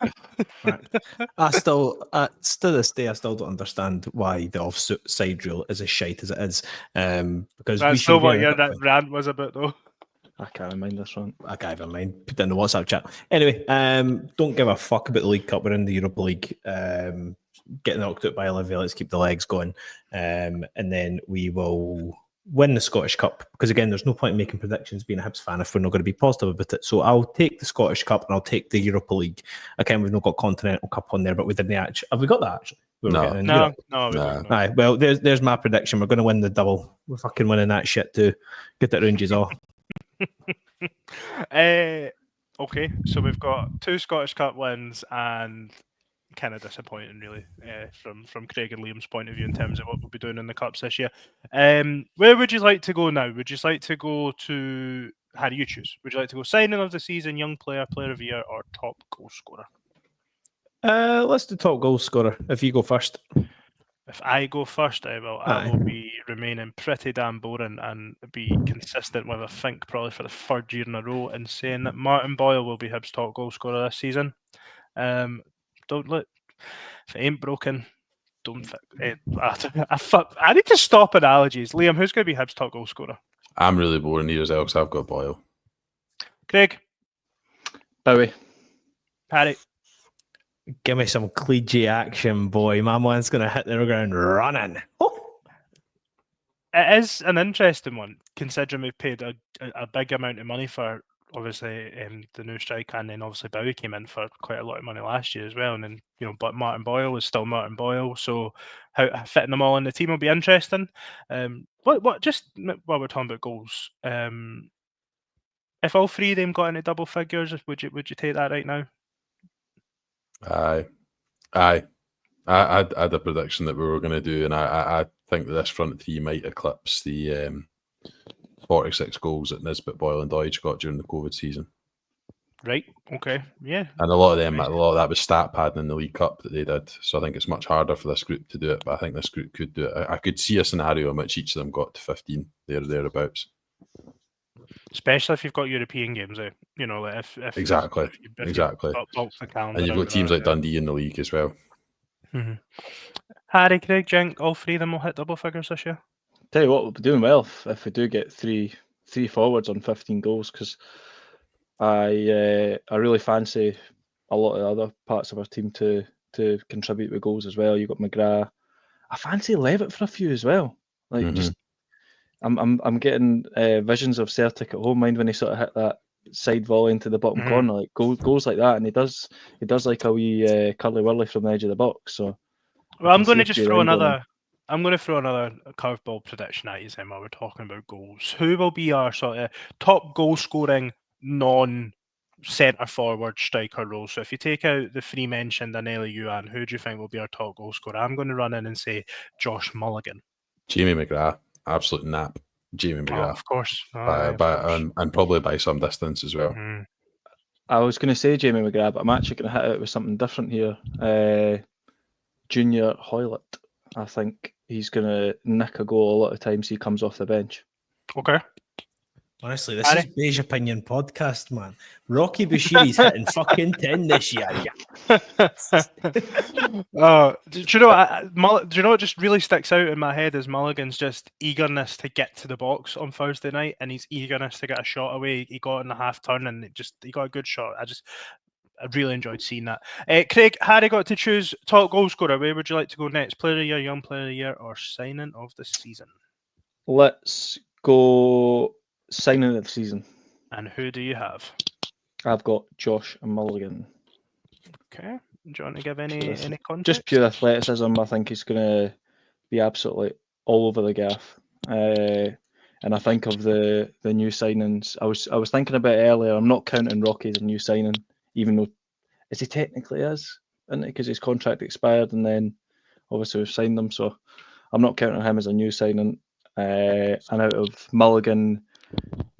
I still, to this day, I still don't understand why the offside rule is as shite as it is. Because we That's should still be what in a that cup rant was about, though. I can't mind this one. I can't even mind. Put it in the WhatsApp chat. Anyway, don't give a fuck about the League Cup. We're in the Europa League. Getting knocked out by Olivia. Let's keep the legs going. And then we will win the Scottish Cup. Because again, there's no point in making predictions being a Hibs fan if we're not going to be positive about it. So I'll take the Scottish Cup and I'll take the Europa League. Again, we've not got Continental Cup on there, but we didn't actually. Have we got that actually? We were getting in Europe. No. We don't. Aye, well, there's my prediction. We're going to win the double. We're fucking winning that shit too. Get that Rangers off. Okay, so we've got 2 Scottish Cup wins and kind of disappointing, really, from Craig and Liam's point of view in terms of what we'll be doing in the Cups this year. Where would you like to go now? Would you like to go to... How do you choose? Would you like to go signing of the season, young player, player of the year, or top goal scorer? Let's do top goal scorer. If you go first. If I go first, I will be remaining pretty damn boring and be consistent with, I think, probably for the 3rd year in a row, in saying that Martin Boyle will be Hibs' top goal scorer this season. Don't look. If it ain't broken, don't fix. I need to stop analogies. Liam, who's going to be Hibs' top goal scorer? I'm really boring here as well because I've got Boyle. Craig? Bowie. Harry? Give me some cliche action, boy. My man's going to hit the ground running. Oh. It is an interesting one, considering we've paid a big amount of money for, obviously, the new striker, and then obviously Bowie came in for quite a lot of money last year as well. And then, but Martin Boyle was still Martin Boyle, so how fitting them all in the team will be interesting. What just while we're talking about goals, if all 3 of them got into double figures, would you take that right now? Aye. I had a prediction that we were going to do, and I think that this front 3 might eclipse the 46 goals that Nisbet, Boyle and Deutsch got during the COVID season. Right, okay, yeah. And a lot of that was stat padding in the League Cup that they did, so I think it's much harder for this group to do it, but I think this group could do it. I could see a scenario in which each of them got to 15, thereabouts. Especially if you've got European games out, like if Exactly. And you've got teams like Dundee in the league as well. Mm-hmm. Harry, Craig, Jink, all 3 of them will hit double figures this year. Tell you what, we'll be doing well if we do get three forwards on 15 goals, because I really fancy a lot of the other parts of our team to contribute with goals as well. You've got McGrath. I fancy Levitt for a few as well. Just I'm getting visions of Celtic at home, mind when he sort of hit that side volley into the bottom corner, like goals like that, and he does like a wee curly whirly from the edge of the box. So, well, I'm going to just throw another. I'm going to throw another curveball prediction at you, while we're talking about goals. Who will be our sort of top goal scoring non-centre forward striker role? So if you take out the 3 mentioned and Ellie Yuan, who do you think will be our top goal scorer? I'm going to run in and say Josh Mulligan. Jamie McGrath, absolute nap. Jamie McGrath, of course. And probably by some distance as well. Mm-hmm. I was going to say Jamie McGrath, but I'm actually going to hit out with something different here. Junior Hoylett. I think he's going to nick a goal a lot of times he comes off the bench. Okay. Honestly, this is Beige Opinion podcast, man. Rocky Bashiri's hitting fucking 10 this year. Do you know what just really sticks out in my head is Mulligan's just eagerness to get to the box on Thursday night, and his eagerness to get a shot away. He got in the half turn and he got a good shot. I really enjoyed seeing that. Craig, Harry got to choose top goal scorer. Where would you like to go next? Player of the year, young player of the year, or signing of the season? Let's go signing of the season. And who do you have? I've got Josh Mulligan. Okay. Do you want to give any context? Just pure athleticism. I think he's going to be absolutely all over the gaff. And I think of the new signings. I was thinking about it earlier. I'm not counting Rocky as a new signing, even though as he technically is, isn't it? Because his contract expired and then obviously we've signed him. So I'm not counting him as a new signing. And out of Mulligan,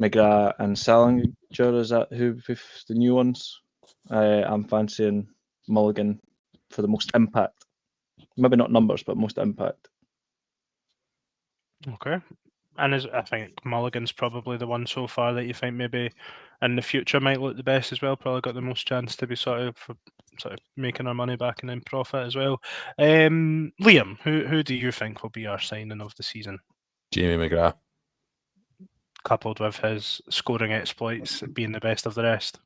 McGrath and Salinger, is that who with the new ones? I'm fancying Mulligan for the most impact. Maybe not numbers, but most impact. Okay. And I think Mulligan's probably the one so far that you think maybe in the future might look the best as well. Probably got the most chance to be sort of making our money back and then profit as well. Liam, who do you think will be our signing of the season? Jamie McGrath. Coupled with his scoring exploits being the best of the rest.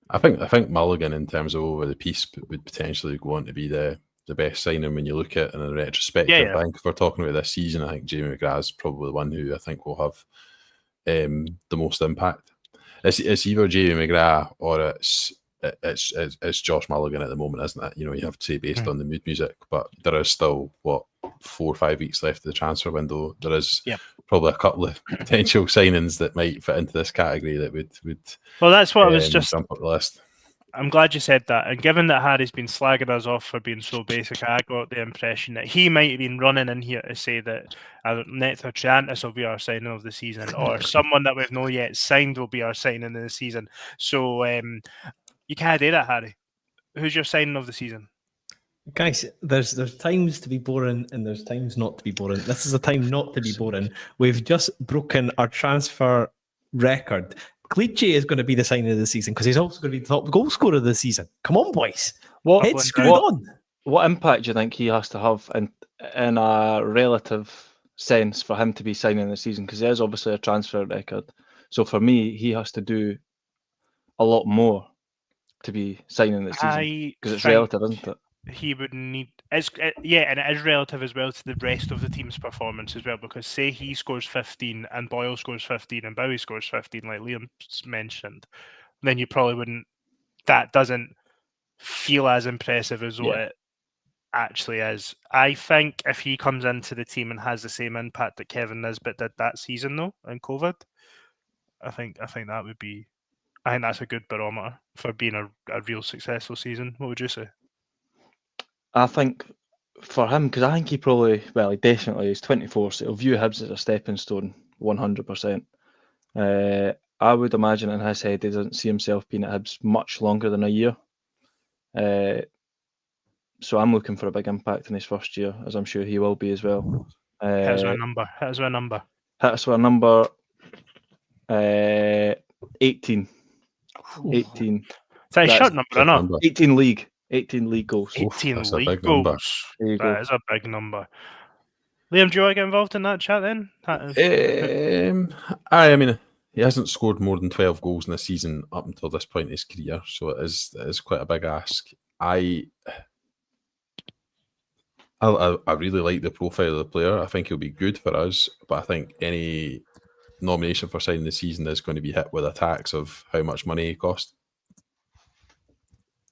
I think Mulligan, in terms of over the piece, would potentially go on to be the best signing when you look at it in a retrospective. Yeah. I think if we're talking about this season, I think Jamie McGrath is probably the one who I think will have the most impact. It's either Jamie McGrath or it's Josh Mulligan at the moment, isn't it? You know, you have to say based on the mood music, but there is still 4 or 5 weeks left of the transfer window. There is probably a couple of potential signings that might fit into this category that would. Well, that's what I was just jump up the list. I'm glad you said that. And given that Harry's been slagging us off for being so basic, I got the impression that he might have been running in here to say that Nectar Triantis will be our signing of the season, or someone that we've not yet signed will be our signing of the season. So you can't do that, Harry. Who's your signing of the season? Guys, there's times to be boring and there's times not to be boring. This is a time not to be boring. We've just broken our transfer record. Cliche is going to be the signing of the season because he's also going to be the top goal scorer of the season. Come on, boys. Head screwed on. What impact do you think he has to have in a relative sense for him to be signing the season? Because there's obviously a transfer record. So for me, he has to do a lot more to be signing the season because it's relative, isn't it? He would need and it is relative as well to the rest of the team's performance as well, because say he scores 15 and Boyle scores 15 and Bowie scores 15 like Liam's mentioned, then you probably wouldn't, that doesn't feel as impressive as what it actually is. I think if he comes into the team and has the same impact that Kevin Nisbet did that season though in COVID, I think that would be, I think that's a good barometer for being a real successful season. What would you say? I think for him, because I think he definitely is 24, so he'll view Hibs as a stepping stone, 100%. I would imagine in his head he doesn't see himself being at Hibs much longer than a year. So I'm looking for a big impact in his first year, as I'm sure he will be as well. Hit us with a number. Hit us with a number 18. 18. Is that a short number or not? 18 league goals. 18 that's league a big goals. number. That is a big number. Liam, do you want to get involved in that chat then? I mean, he hasn't scored more than 12 goals in a season up until this point in his career, so it is quite a big ask. I really like the profile of the player. I think he'll be good for us, but I think any nomination for signing the season is going to be hit with a tax of how much money he cost.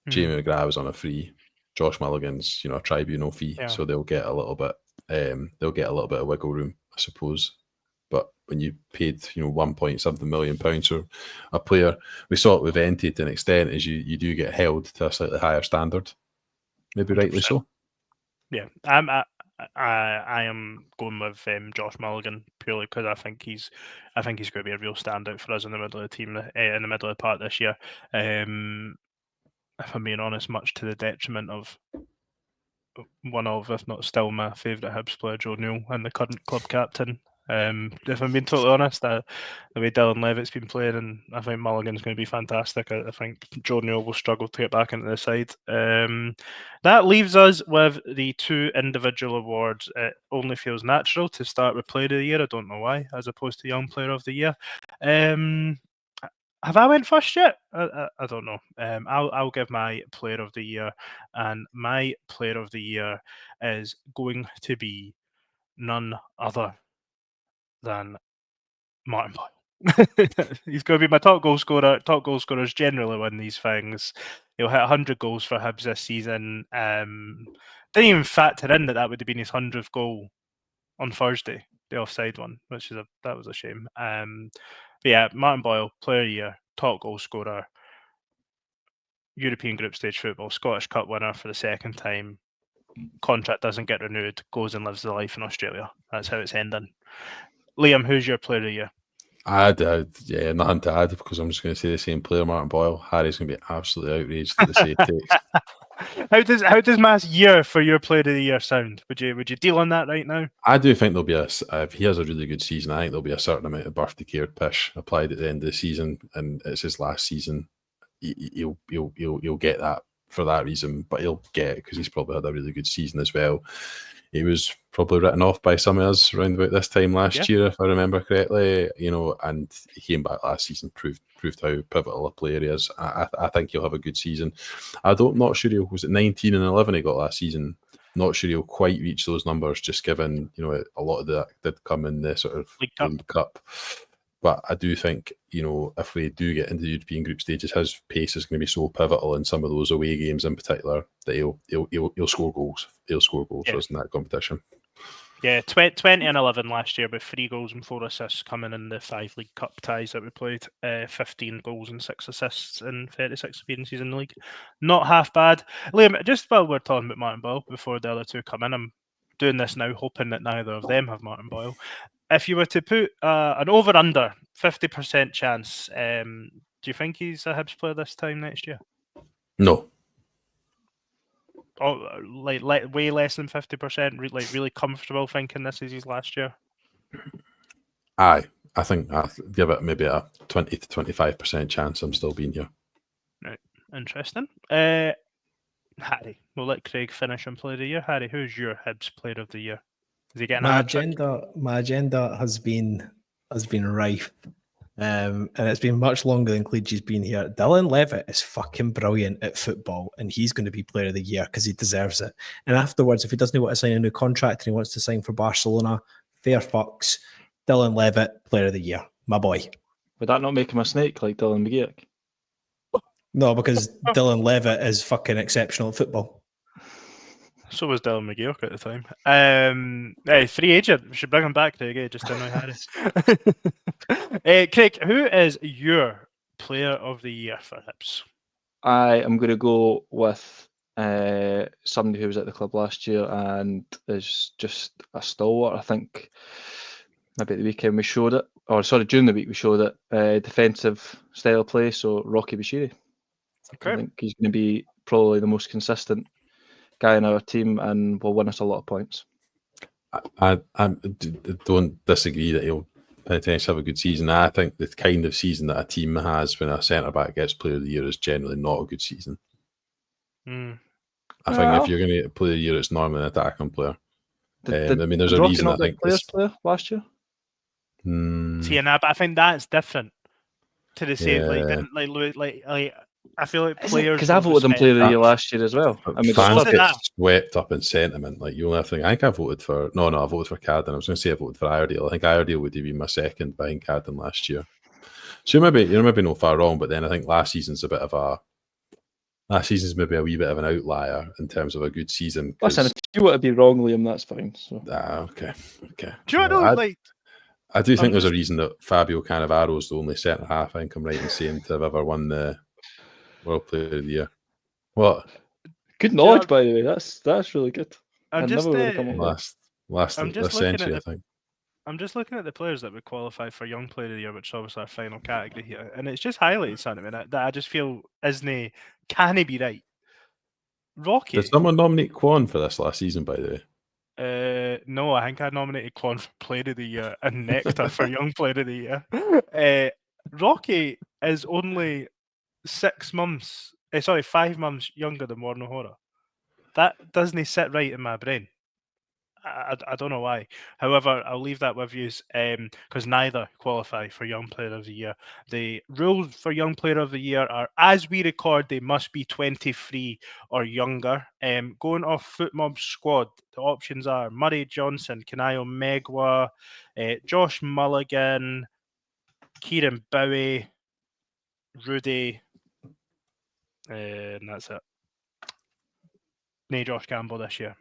Jamie McGrath was on a free. Josh Mulligan's, a tribunal fee, so they'll get a little bit. They'll get a little bit of wiggle room, I suppose. But when you paid, £1.something million for a player, we saw it with Venti to an extent, is you do get held to a slightly higher standard. Maybe rightly 100%. So. Yeah, I am going with Josh Mulligan purely because I think he's going to be a real standout for us in the middle of the team, in the middle of the part this year. If I'm being honest, much to the detriment of one of, if not still, my favourite Hibs player, Joe Newell, and the current club captain. If I'm being totally honest, the way Dylan Levitt's been playing, and I think Mulligan's going to be fantastic. I think Joe Newell will struggle to get back into the side. That leaves us with the 2 individual awards. It only feels natural to start with Player of the Year. I don't know why, as opposed to Young Player of the Year. Have I went first yet? I don't know. I'll give my Player of the Year, and my Player of the Year is going to be none other than Martin Boyle. He's going to be my top goal scorer. Top goal scorers generally win these things. He'll hit 100 goals for Hibs this season. Didn't even factor in that would have been his 100th goal on Thursday, the offside one, which is that was a shame. But yeah, Martin Boyle, Player of the Year, top goal scorer, European group stage football, Scottish Cup winner for the second time. Contract doesn't get renewed, goes and lives the life in Australia. That's how it's ending. Liam, who's your Player of the Year? Nothing to add because I'm just going to say the same player, Martin Boyle. Harry's going to be absolutely outraged at the same takes. How does Matt's year for your player of the year sound? Would you deal on that right now? I do think there'll be if he has a really good season, I think there'll be a certain amount of birthday care pish applied at the end of the season, and it's his last season. He'll get that for that reason, but he'll get it because he's probably had a really good season as well. He was probably written off by some of us around about this time last year, if I remember correctly. And he came back last season, proved how pivotal a player he is. I think he'll have a good season. Not sure was it 19 and 11 he got last season. Not sure he'll quite reach those numbers, just given a lot of that did come in the sort of League Cup. But I do think, if we do get into the European group stages, his pace is going to be so pivotal in some of those away games in particular that he'll score goals. He'll score goals for us in that competition. Yeah, 20 and 11 last year, with 3 goals and 4 assists coming in the 5 League Cup ties that we played. 15 goals and 6 assists in 36 appearances in the league. Not half bad. Liam, just while we're talking about Martin Boyle, before the other two come in, I'm doing this now, hoping that neither of them have Martin Boyle. If you were to put an over-under 50% chance, do you think he's a Hibs player this time next year? No. Oh, like way less than 50%. Like really comfortable thinking this is his last year. Aye, I think I give it maybe a 20 to 25% chance I'm still being here. Right, interesting. Harry, we'll let Craig finish on player of the year. Harry, who's your Hibs player of the year? Is he getting my agenda has been rife, and it's been much longer than Cleege's been here. Dylan Levitt is fucking brilliant at football, and he's going to be player of the year because he deserves it. And afterwards, if he doesn't want to sign a new contract and he wants to sign for Barcelona, fair fucks. Dylan Levitt, player of the year, my boy. Would that not make him a snake like Dylan McGeoch? No, because Dylan Levitt is fucking exceptional at football. So was Dylan McGeoch at the time. Hey, free agent. We should bring him back, Craig. Just to annoy Harry. Craig, who is your player of the year for Hibs? I am going to go with somebody who was at the club last year and is just a stalwart. I think maybe at the weekend we showed it, during the week we showed it. Defensive style of play, so Rocky Bashiri. Okay. I think he's going to be probably the most consistent guy in our team and will win us a lot of points. I don't disagree that he'll potentially have a good season. I think the kind of season that a team has when a centre-back gets player of the year is generally not a good season. I think if you're going to get player of the year, it's normally an attacking player. There's a reason I think player last year. See, but I think that's different to the same. Like I feel like players, because I voted him player of the year last year as well. I mean, fans get swept up in sentiment. Like you only have to think. I think I voted for I voted for Cadden. I was going to say I voted for Iredale. I think Iredale would have been my second behind Cadden last year. So you're maybe not far wrong, but then I think last season's maybe a wee bit of an outlier in terms of a good season. Listen, if you want to be wrong, Liam, that's fine. So. Okay. Do you know I do think there's a reason that Fabio Cannavaro is the only centre half. I think I'm right in saying to have ever won the World Player of the Year. What? Good knowledge, by the way. That's really good. I'm just last century, I think. I'm just looking at the players that would qualify for Young Player of the Year, which is obviously our final category here, and it's just highlighted something that I just feel can he be right? Rocky. Did someone nominate Quan for this last season, by the way? No, I think I nominated Quan for Player of the Year and Nectar for Young Player of the Year. Rocky is only 5 months younger than Warren O'Hara. That doesn't sit right in my brain. I don't know why. However, I'll leave that with you because neither qualify for Young Player of the Year. The rules for Young Player of the Year are, as we record, they must be 23 or younger. Going off FootMob squad, the options are Murray Johnson, Kanayo Megwa, Josh Mulligan, Kieran Bowie, Rudy, and that's it. No Josh Campbell this year.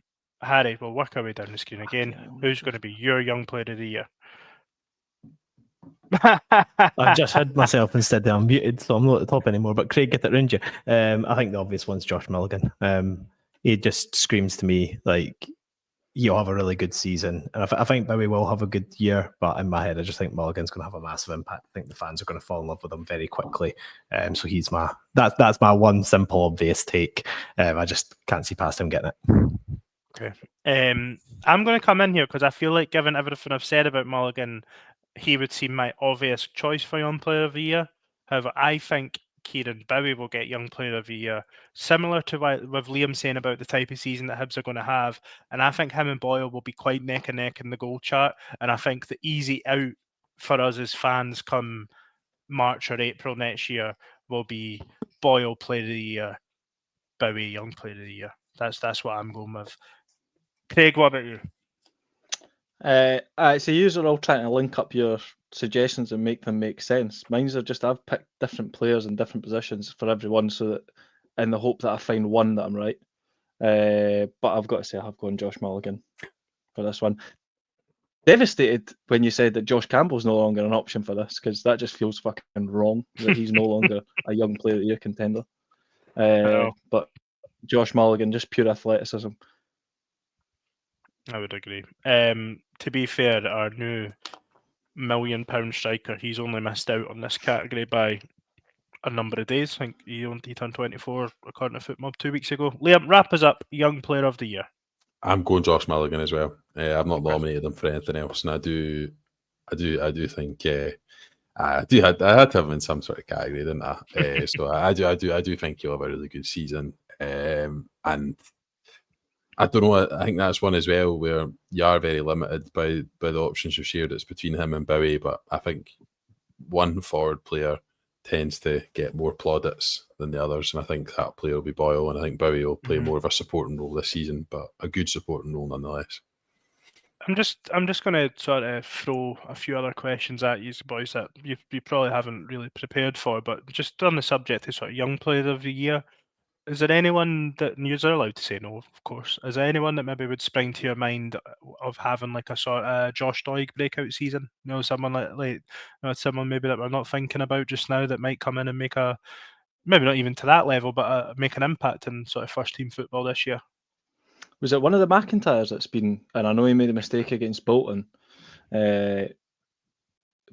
Harry, we'll work our way down the screen again. Who's going to be your Young Player of the Year? I've just had myself instead of unmuted, so I'm not at the top anymore. But Craig, get it round you. I think the obvious one's Josh Mulligan. He just screams to me like he'll have a really good season. And I think Bowie will have a good year, but in my head, I just think Mulligan's going to have a massive impact. I think the fans are going to fall in love with him very quickly. So he's that's my one simple, obvious take. I just can't see past him getting it. Okay. I'm going to come in here because I feel like, given everything I've said about Mulligan, he would seem my obvious choice for Young Player of the Year. However, I think Kieran Bowie will get Young Player of the Year, similar to what with Liam saying about the type of season that Hibs are going to have. And I think him and Boyle will be quite neck and neck in the goal chart. And I think the easy out for us as fans come March or April next year will be Boyle Player of the Year, Bowie Young Player of the Year. That's what I'm going with. Craig, what about you? So you're all trying to link up your suggestions and make them make sense. Mine's are just I've picked different players in different positions for everyone, so that in the hope that I find one that I'm right. But I've got to say I have gone Josh Mulligan for this one. Devastated when you said that Josh Campbell's no longer an option for this, because that just feels fucking wrong that he's no longer a Young Player of the Year contender. But Josh Mulligan, just pure athleticism. I would agree. To be fair, our new £1 million striker, he's only missed out on this category by a number of days. I think he turned 24 according to FootMob 2 weeks ago. Liam, wrap us up. Young Player of the Year. I'm going Josh Mulligan as well. I've not nominated him for anything else, and I do think I had to have him in some sort of category, didn't I? So I do think he'll have a really good season, and I don't know. I think that's one as well where you are very limited by the options you've shared. It's between him and Bowie, but I think one forward player tends to get more plaudits than the others, and I think that player will be Boyle, and I think Bowie will play more of a supporting role this season, but a good supporting role nonetheless. I'm just going to sort of throw a few other questions at you boys that you probably haven't really prepared for, but just on the subject of sort of Young Player of the Year, is there anyone that you're allowed to say no, of course? Is there anyone that maybe would spring to your mind of having like a sort of Josh Doig breakout season? You know, someone someone maybe that we're not thinking about just now that might come in and make maybe not even to that level, but make an impact in sort of first team football this year. Was it one of the McIntyres that's been? And I know he made a mistake against Bolton, but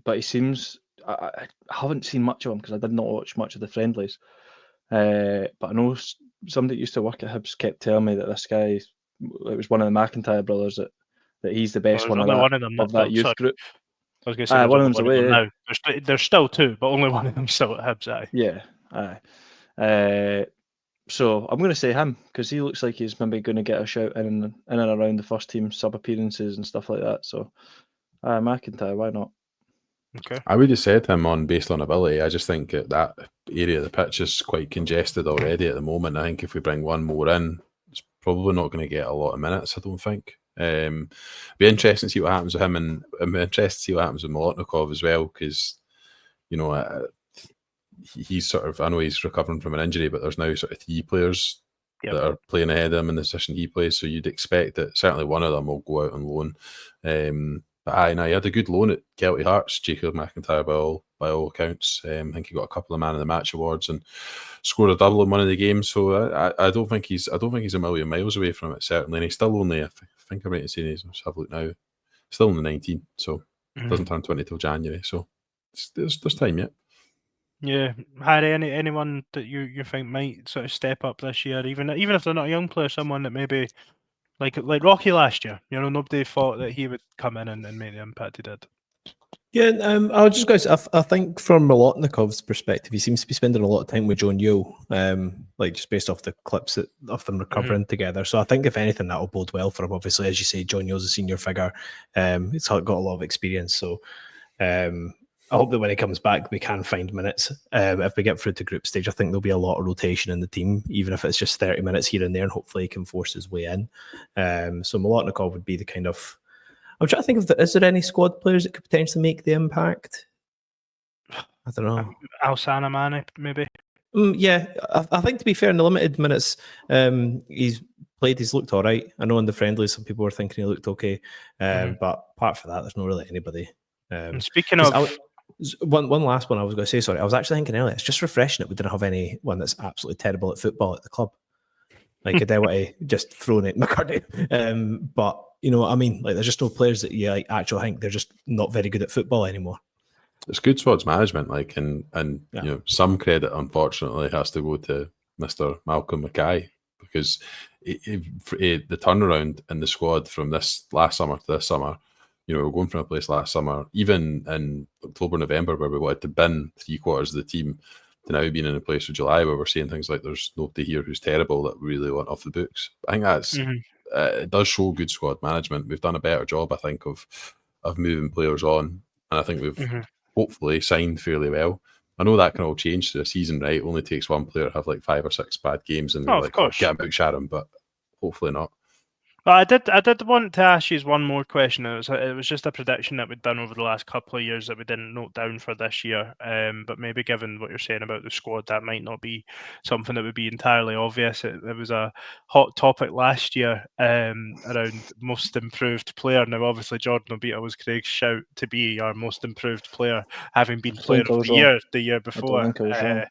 he seems. I haven't seen much of him because I did not watch much of the friendlies. But I know somebody that used to work at Hibs kept telling me that this guy, it was one of the McIntyre brothers, that he's the best one of that youth group. I was going to say one of them's away now. There's still two, but only one of them's still at Hibs. Yeah, so I'm going to say him because he looks like he's maybe going to get a shout in and around the first team sub appearances and stuff like that. So McIntyre, why not? Okay. I would have said him based on ability. I just think that area of the pitch is quite congested already at the moment. I think if we bring one more in, it's probably not going to get a lot of minutes, I don't think. Be interesting to see what happens with him, and I'm interested to see what happens with Molotnikov as well, because he's sort of, I know he's recovering from an injury, but there's now sort of 3 players that are playing ahead of him in the position he plays, so you'd expect that certainly one of them will go out on loan. But he had a good loan at Kelty Hearts, Jacob McIntyre, by all accounts. I think he got a couple of Man of the Match awards and scored a double in one of the games. So I don't think he's a million miles away from it, certainly. And he's still only, I think I'm right in saying, let's have a look now, still only 19, so doesn't turn 20 till January. So there's time yet. Yeah, Harry, anyone that you think might sort of step up this year, even if they're not a young player, someone that maybe like Rocky last year, nobody thought that he would come in and make the impact he did. Yeah, I was just going to say, I think from Molotnikov's perspective, he seems to be spending a lot of time with John Yule, like just based off the clips of them recovering together. So I think if anything, that will bode well for him. Obviously, as you say, John Yule's a senior figure. He's got a lot of experience. So I hope that when he comes back, we can find minutes. If we get through to group stage, I think there'll be a lot of rotation in the team, even if it's just 30 minutes here and there, and hopefully he can force his way in. So Molotnikov would be the kind of... I'm trying to think of, is there any squad players that could potentially make the impact? I don't know. Alsana Mane, maybe? Yeah, I think to be fair, in the limited minutes he's played, he's looked all right. I know in the friendlies, some people were thinking he looked okay. But apart from that, there's not really anybody. And speaking of... One last one I was going to say, sorry. I was actually thinking earlier, it's just refreshing that we didn't have anyone that's absolutely terrible at football at the club. Like Adewati just throwing it McCurdy. But you know what I mean? Like there's just no players that you like actually think they're just not very good at football anymore. It's good squads management, like, and Yeah. you know, some credit unfortunately has to go to Mr. Malcolm Mackay, because the turnaround in the squad from this last summer to this summer, you know, we're going from a place last summer, even in October, November, where we wanted to bin 3/4 of the team, to now being in a place in July where we're saying things like there's nobody here who's terrible that we really want off the books. I think that's it does show good squad management. We've done a better job, I think, of moving players on, and I think we've hopefully signed fairly well. I know that can all change through a season, right? It only takes one player to have like 5 or 6 bad games and they're like, oh, get him out, Sharon, but hopefully not. I did want to ask you one more question. It was just a prediction that we'd done over the last couple of years that we didn't note down for this year. But maybe given what you're saying about the squad, that might not be something that would be entirely obvious. It was a hot topic last year around most improved player. Now, obviously, Jordan Obita was Craig's shout to be our most improved player, having been player of the year the year before. I don't think I was wrong.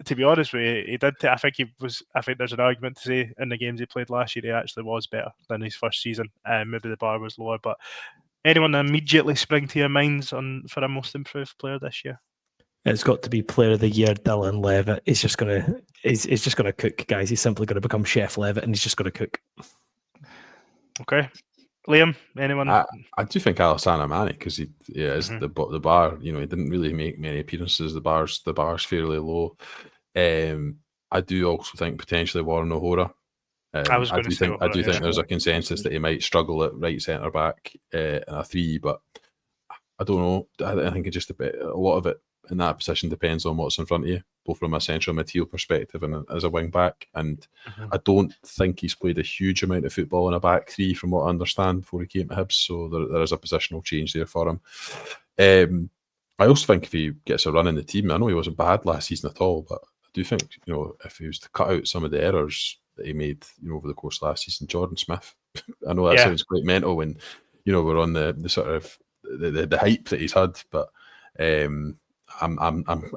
To be honest with you, he did. I think there's an argument to say in the games he played last year, he actually was better than his first season. Maybe the bar was lower, but anyone immediately spring to your minds for a most improved player this year? It's got to be player of the year, Dylan Levitt. He's just gonna cook, guys. He's simply going to become Chef Levitt, and he's just going to cook. Okay, Liam, anyone? I do think Alassane Mane, because is the bar. You know, he didn't really make many appearances. The bar's fairly low. I do also think potentially Warren O'Hora. I do think there's a consensus that he might struggle at right centre back in a 3, but I don't know. I think it's just a lot of it in that position depends on what's in front of you, both from a central midfield perspective and as a wing back. And I don't think he's played a huge amount of football in a back 3 from what I understand before he came to Hibs, so there is a positional change there for him. I also think if he gets a run in the team, I know he wasn't bad last season at all, but I do think, you know, if he was to cut out some of the errors that he made, you know, over the course of last season, Jordan Smith, I know that sounds quite mental when, you know, we're on the sort of the hype that he's had, but I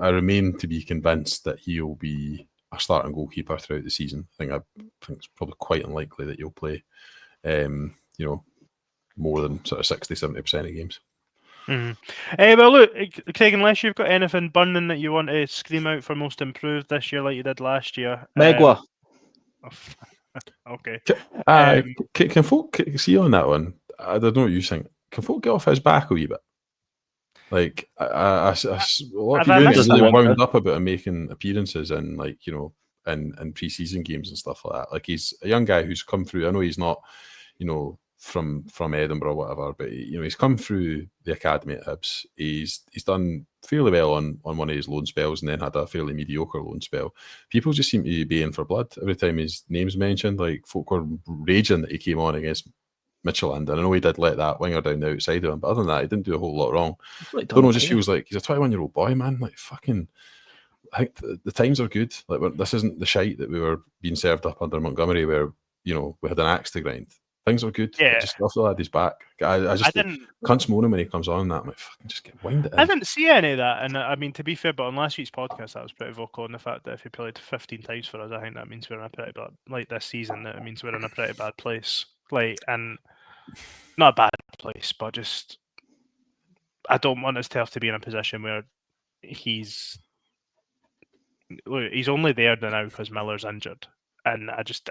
remain to be convinced that he'll be a starting goalkeeper throughout the season. I think it's probably quite unlikely that he'll play, you know, more than sort of 60-70% of games. Well, look, Craig, unless you've got anything burning that you want to scream out for most improved this year, like you did last year, Megwa. Okay. Can folk see on that one? I don't know what you think. Can folk get off his back a wee bit? Like, a lot of people get really wound up about him making appearances and, like, you know, in pre-season games and stuff like that. Like, he's a young guy who's come through. I know he's not, you know, from Edinburgh or whatever, but you know, he's come through the academy at Hibs. He's done fairly well on one of his loan spells, and then had a fairly mediocre loan spell. People just seem to be baying for blood every time his name's mentioned. Like, folk were raging that he came on against Midtjylland, and I know he did let that winger down the outside of him, but other than that, he didn't do a whole lot wrong. I don't know, just feels like he's a 21-year-old boy, man. Like, fucking, I think the times are good. Like, this isn't the shite that we were being served up under Montgomery, where, you know, we had an axe to grind. Things are good. Yeah. Just off the lad, he's back. I can't moan when he comes on that. I'm like, fucking just get winded in. I didn't see any of that, and I mean, to be fair, but on last week's podcast, I was pretty vocal on the fact that if he played 15 times for us, I think that means we're in a pretty bad, like this season, that means we're in a pretty bad place. Like, and not a bad place, but just I don't want us to have to be in a position where he's only there now because Miller's injured, and I just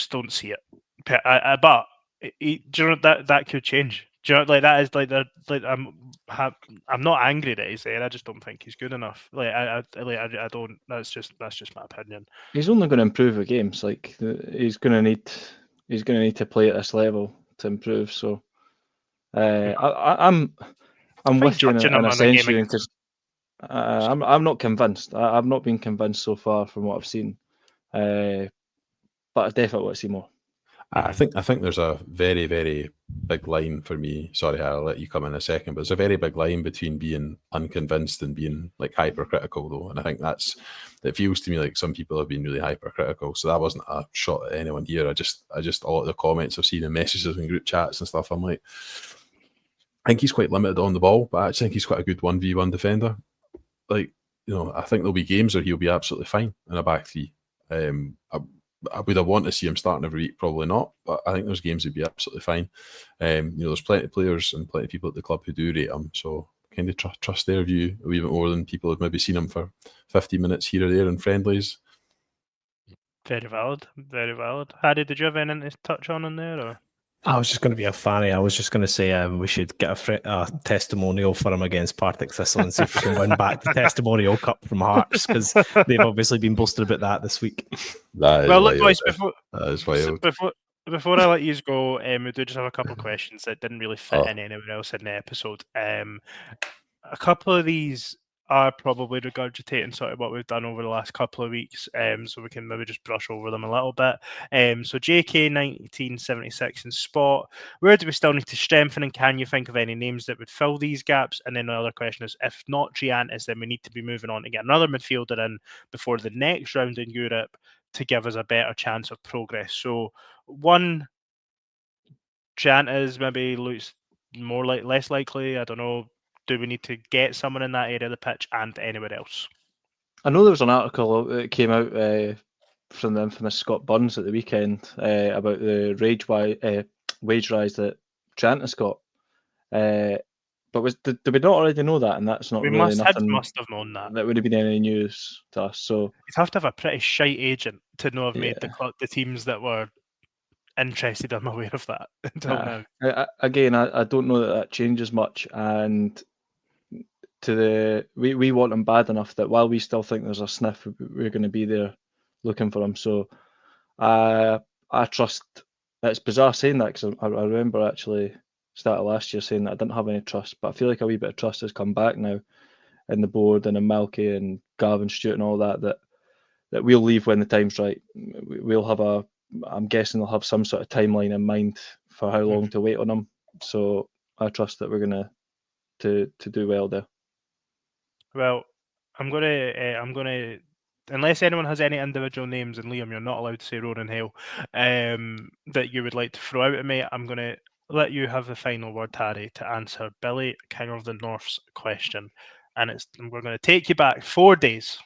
don't see it. But do you know that could change? Do you know, like, that is like I'm not angry that he's there. I just don't think he's good enough. Like, I don't. That's just my opinion. He's only going to improve with games. Like, he's going to need to play at this level to improve. So I'm with you in a sense, because I'm not convinced. I've not been convinced so far from what I've seen. But I definitely want to see more. I think there's a very, very big line for me. Sorry, I'll let you come in a second, but there's a very big line between being unconvinced and being, like, hypercritical, though. And I think it feels to me like some people have been really hypercritical. So that wasn't a shot at anyone here. I just all of the comments I've seen and messages and group chats and stuff, I'm like, I think he's quite limited on the ball, but I actually think he's quite a good 1v1 defender. Like, I think there'll be games where he'll be absolutely fine in a back three. I would have wanted to see him starting every week, probably not, but I think there's games he'd be absolutely fine. There's plenty of players and plenty of people at the club who do rate him, so kind of trust their view a wee bit more than people have maybe seen him for 50 minutes here or there in friendlies. Very valid, very valid. Harry, did you have anything to touch on in there? Or? I was just going to be a fanny. I was just going to say we should get a testimonial for him against Partick Thistle and see if we can win back the Testimonial Cup from Hearts, because they've obviously been boasted about that this week. Well, look, boys, before I let you go, we do just have a couple of questions that didn't really fit in anywhere else in the episode. A couple of these are probably regurgitating sort of what we've done over the last couple of weeks, so we can maybe just brush over them a little bit. So JK 1976 in spot, where do we still need to strengthen, and can you think of any names that would fill these gaps? And then the other question is, if not Giannis, then we need to be moving on to get another midfielder in before the next round in Europe to give us a better chance of progress. So one, Giannis maybe looks less likely, I don't know. Do we need to get someone in that area of the pitch and anywhere else? I know there was an article that came out from the infamous Scott Burns at the weekend about the wage rise that Giannis got. But did we not already know that? And that's not really nothing. Must have known that. That would have been any news to us. So you'd have to have a pretty shite agent to know have made the teams that were interested. I'm aware of that until now. I don't know that changes much, and we want him bad enough that while we still think there's a sniff, we're going to be there looking for him. So I trust. It's bizarre saying that, because I remember actually start of last year saying that I didn't have any trust, but I feel like a wee bit of trust has come back now in the board and in Malky and Gavin Stewart and all that we'll leave when the time's right. We'll have I'm guessing they'll have some sort of timeline in mind for how long to wait on him. So I trust that we're going to do well there. Well, I'm gonna, unless anyone has any individual names, and Liam, you're not allowed to say roaring hell, that you would like to throw out at me, I'm gonna let you have the final word, Harry, to answer Billy King of the North's question, and we're going to take you back 4 days.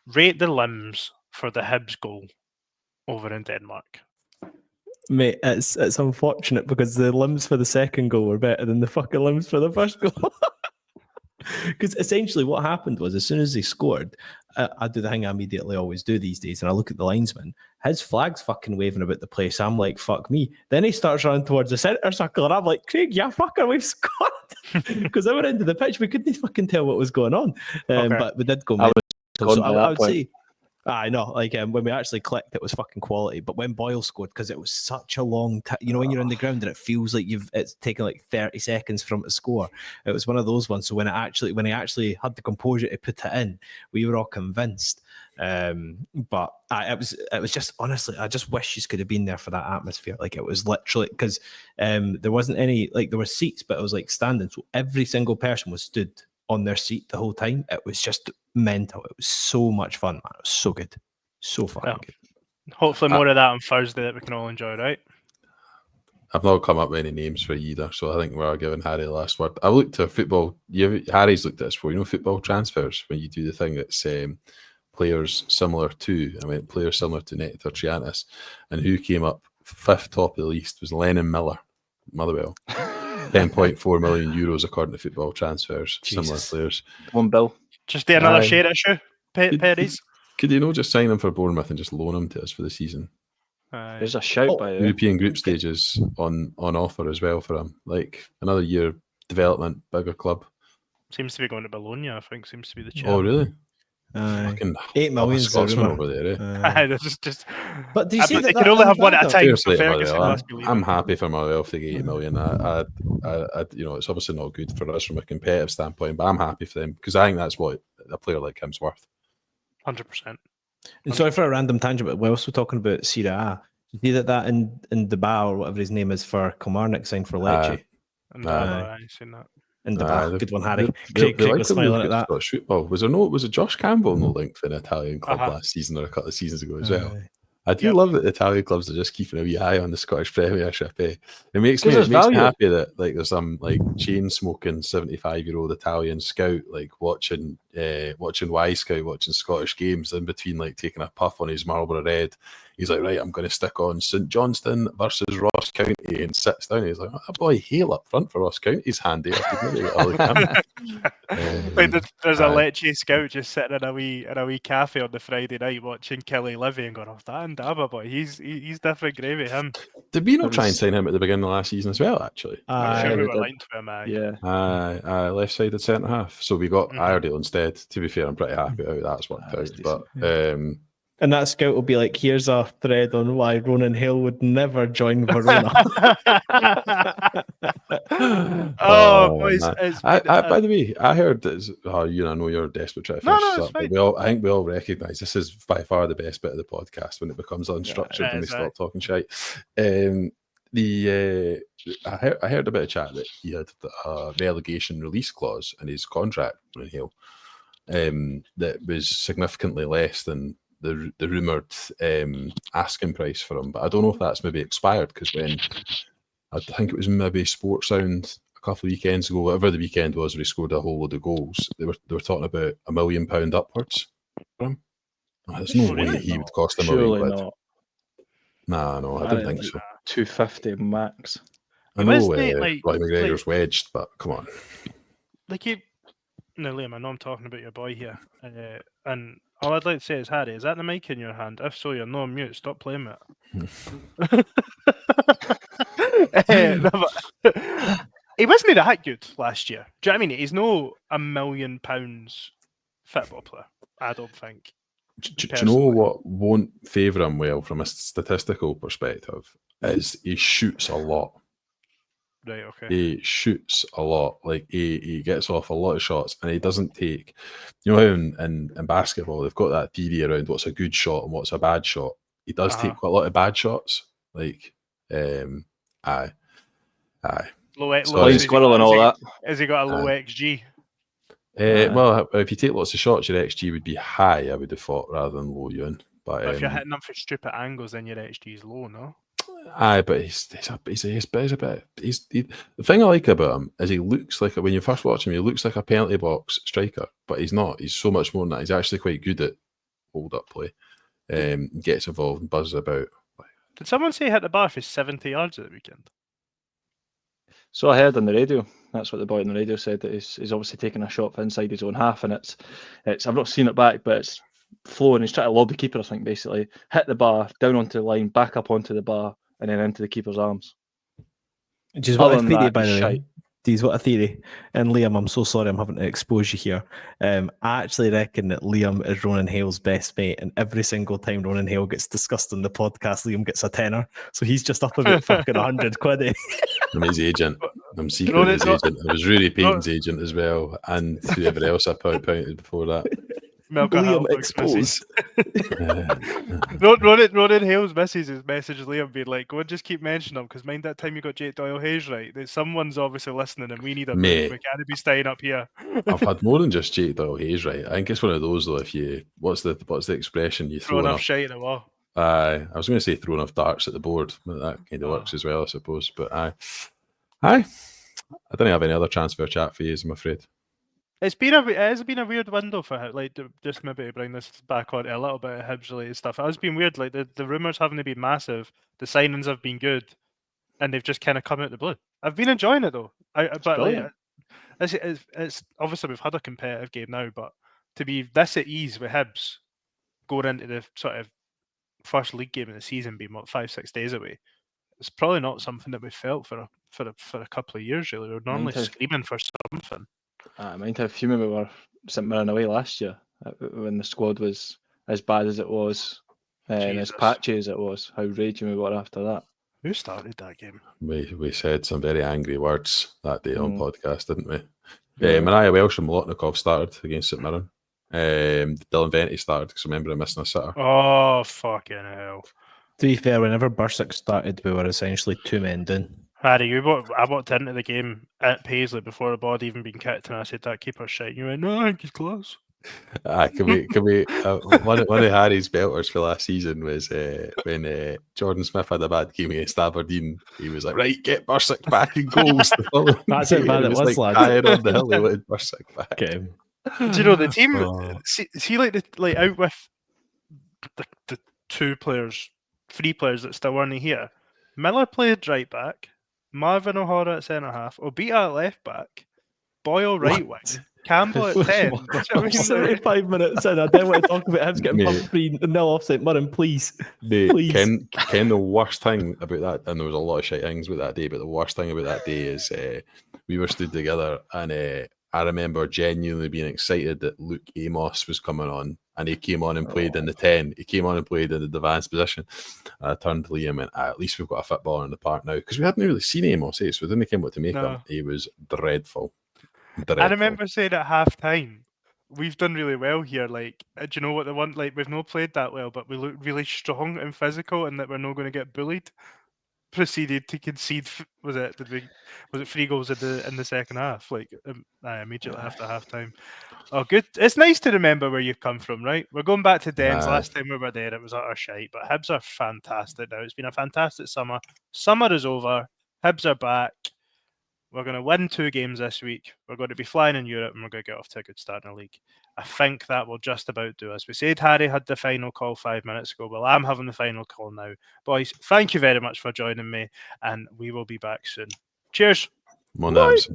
Rate the limbs for the Hibs goal over in Denmark. Mate, it's unfortunate because the limbs for the second goal were better than the fucking limbs for the first goal. Because essentially what happened was, as soon as they scored, I do the thing I immediately always do these days, and I look at the linesman. His flag's fucking waving about the place. I'm like, fuck me. Then he starts running towards the centre circle, and I'm like, Craig, yeah, fucker, we've scored. Because I went into the pitch, we couldn't fucking tell what was going on. But we did go. I would say, I know, like when we actually clicked, it was fucking quality. But when Boyle scored, because it was such a long time, when you're on the ground and it feels like it's taken like 30 seconds from to score. It was one of those ones. So when he actually had the composure to put it in, we were all convinced. But it was just, honestly, I just wish you could have been there for that atmosphere. Like, it was literally, because there wasn't any, like, there were seats, but it was like standing. So every single person was stood on their seat the whole time. It was just mental. It was so much fun, man. It was so good. So fucking good. Hopefully more of that on Thursday that we can all enjoy, right? I've not come up with any names for you either, so I think we're giving Harry the last word. I've looked at football. Harry's looked at this before. Football transfers, when you do the thing that's players similar to Nektar Triantis, and who came up fifth top of the list was Lennon Miller, Motherwell. 10.4 million euros according to football transfers. Jesus. Similar players. One bill. Just do another share issue, Perry's. Could you just sign him for Bournemouth and just loan him to us for the season? There's a shout by European group stages on offer as well for him. Like another year development, bigger club. Seems to be going to Bologna, I think. Seems to be the chance. Oh, really? Fucking 8 million Scotsman over there, But do you see they can only have one at a time? So I'm happy for Motherwell if they get 8 million. It's obviously not good for us from a competitive standpoint, but I'm happy for them because I think that's what a player like him's worth. 100%. And sorry for a random tangent, but we're also talking about Serie A. You see that in Dundee or whatever his name is for Kilmarnock signed for Lecce. I've seen that. In the good one, Harry. Craig was smiling at that. Was it Josh Campbell no link for an Italian club last season or a couple of seasons ago as well? I do love that the Italian clubs are just keeping a wee eye on the Scottish Premiership. It makes me value. happy that like there's some like chain smoking 75-year-old Italian scout like watching Y Scout, watching Scottish games in between like taking a puff on his Marlborough Red. He's like, right, I'm going to stick on St Johnstone versus Ross County, and sits down. He's like, oh, boy, Hale up front for Ross County's handy. I could maybe get all the Wait, there's a Lecce scout just sitting in a wee cafe on the Friday night watching Kelly Livy and going, "Oh, that Ndaba boy, he's different gravy." Him. Did we not try and sign him at the beginning of last season as well? Actually, I'm sure we we were did. linked to him. Yeah. left-sided centre half. So we got Mhm. Iredale instead. To be fair, I'm pretty happy how that's worked That's out. decent. But And that scout will be like, here's a thread on why Ronan Hale would never join Verona. Boys, man. it's by been, the way, I heard that I know you're desperate to try to No, finish no, this it's up, but fine. I think we all recognise this is by far the best bit of the podcast when it becomes unstructured and we exactly. stop talking shite. I heard a bit of chat that he had a relegation release clause in his contract with Hale that was significantly less than the rumoured asking price for him. But I don't know if that's maybe expired, because when I think it was maybe Sports Sound a couple of weekends ago, whatever the weekend was where he scored a whole load of goals, they were talking about £1 million upwards for him. There's no way he would cost them £1 Surely million. not. No, I don't think so. 250 max. I He know wasn't Roy McGregor's wedged, but come on. No, Liam, I know I'm talking about your boy here, and all I'd like to say is, Harry, is that the mic in your hand? If so, you're not on mute. Stop playing it. No, but he wasn't that good last year. Do you know what I mean? He's no £1 million football player, I don't think. Do you know what won't favour him well from a statistical perspective? Is he shoots a lot. Right, okay. He shoots a lot. Like he gets off a lot of shots, and he doesn't take. You know how in basketball they've got that theory around what's a good shot and what's a bad shot. He does take quite a lot of bad shots. Like, aye. Line squirrel and all that. Has he got a low XG? Well, if you take lots of shots, your XG would be high, I would have thought, rather than low, Ewan. But if you're hitting them for stupid angles, then your XG is low, no? Aye, but he's a bit. The thing I like about him is he looks like, when you first watch him, he looks like a penalty box striker, but he's not. He's so much more than that. He's actually quite good at hold-up play. Gets involved and buzzes about. Did someone say he hit the bar for 70 yards at the weekend? So I heard on the radio. That's what the boy on the radio said, that he's obviously taking a shot for inside his own half, and it's I've not seen it back, but it's flowing. He's trying to lob the keeper, I think, basically. Hit the bar, down onto the line, back up onto the bar, and then into the keeper's arms. Which is what Other a than theory, that, by the he's way. shite. Deez, what a theory. And Liam, I'm so sorry I'm having to expose you here. I actually reckon that Liam is Ronan Hale's best mate, and every single time Ronan Hale gets discussed on the podcast, Liam gets a tenner. So he's just up about fucking 100 quid. Eh? I'm his agent. I'm secretly his agent. I was Rory Payton's agent as well, and whoever else I pointed before that. Liam exposed. Ronan Hale's missus messaged Liam being like, go and just keep mentioning him, because mind that time you got Jake Doyle Hayes right, that someone's obviously listening and we need a Mate. We can't be staying up here. I've had more than just Jake Doyle Hayes, right? I think it's one of those though. If you what's the expression, you throw Throwing enough off shite at a wall. I was going to say throw enough darts at the board, but that kind of works as well, I suppose. But I don't have any other transfer chat for you, I'm afraid. It has been a weird window for him. Like, just maybe to bring this back on to a little bit of Hibs related stuff. It has been weird. Like the rumours haven't been massive, the signings have been good, and they've just kind of come out of the blue. I've been enjoying it though. But like, it's obviously we've had a competitive game now, but to be this at ease with Hibs going into the sort of first league game of the season, being 5-6 days away, it's probably not something that we felt for a couple of years. Really, we're normally screaming for something. I mind how fuming we were St Mirren away last year when the squad was as bad as it was and as patchy as it was. How raging we were after that. Who started that game? We said some very angry words that day on podcast, didn't we? Yeah. Mariah Welsh and Molotnikov started against St Mirren. Dylan Venti started because I remember him missing a sitter. Oh, fucking hell. To be fair, whenever Bursick started, we were essentially 2 men down. Harry, I walked into the game at Paisley before the ball had even been kicked, and I said, that keeper's shite. You went, no, I think he's close. Can we? One of Harry's belters for last season was when Jordan Smith had a bad game against Aberdeen. He was like, "Right, get Bursick back in goals." That's how bad it was, like lad. dying on the hill. He wanted Bursick back. Okay. Do you know the team? Oh. See, like out with the three players that still weren't here. Miller played right back, Marvin O'Hara at centre half, Obita at left back, Boyle right wing, Campbell at 10. Do you know what I mean? 75 minutes in, I don't want to talk about him getting Mate. pumped 3-0 off St Mirren, please. Mate, Please. Ken, the worst thing about that, and there was a lot of shit things about that day, but the worst thing about that day is we were stood together, and I remember genuinely being excited that Luke Amos was coming on, and he came on and played in the 10. He came on and played in the advanced position. And I turned to Liam and went, at least we've got a footballer in the park now, because we hadn't really seen Amos, so we didn't know what to make him. He was dreadful. I remember saying at half time, we've done really well here. Like, do you know what the one? Like, we've not played that well, but we look really strong and physical, and that we're not going to get bullied. Proceeded to concede. Was it 3 goals in the second half? Like, immediately after half time. Oh, good. It's nice to remember where you've come from, right? We're going back to Dens. Last time we were there, it was utter shite. But Hibs are fantastic now. It's been a fantastic summer. Summer is over. Hibs are back. We're going to win 2 games this week. We're going to be flying in Europe, and we're going to get off to a good start in the league. I think that will just about do us. We said Harry had the final call 5 minutes ago. Well, I'm having the final call now. Boys, thank you very much for joining me, and we will be back soon. Cheers. Monabs.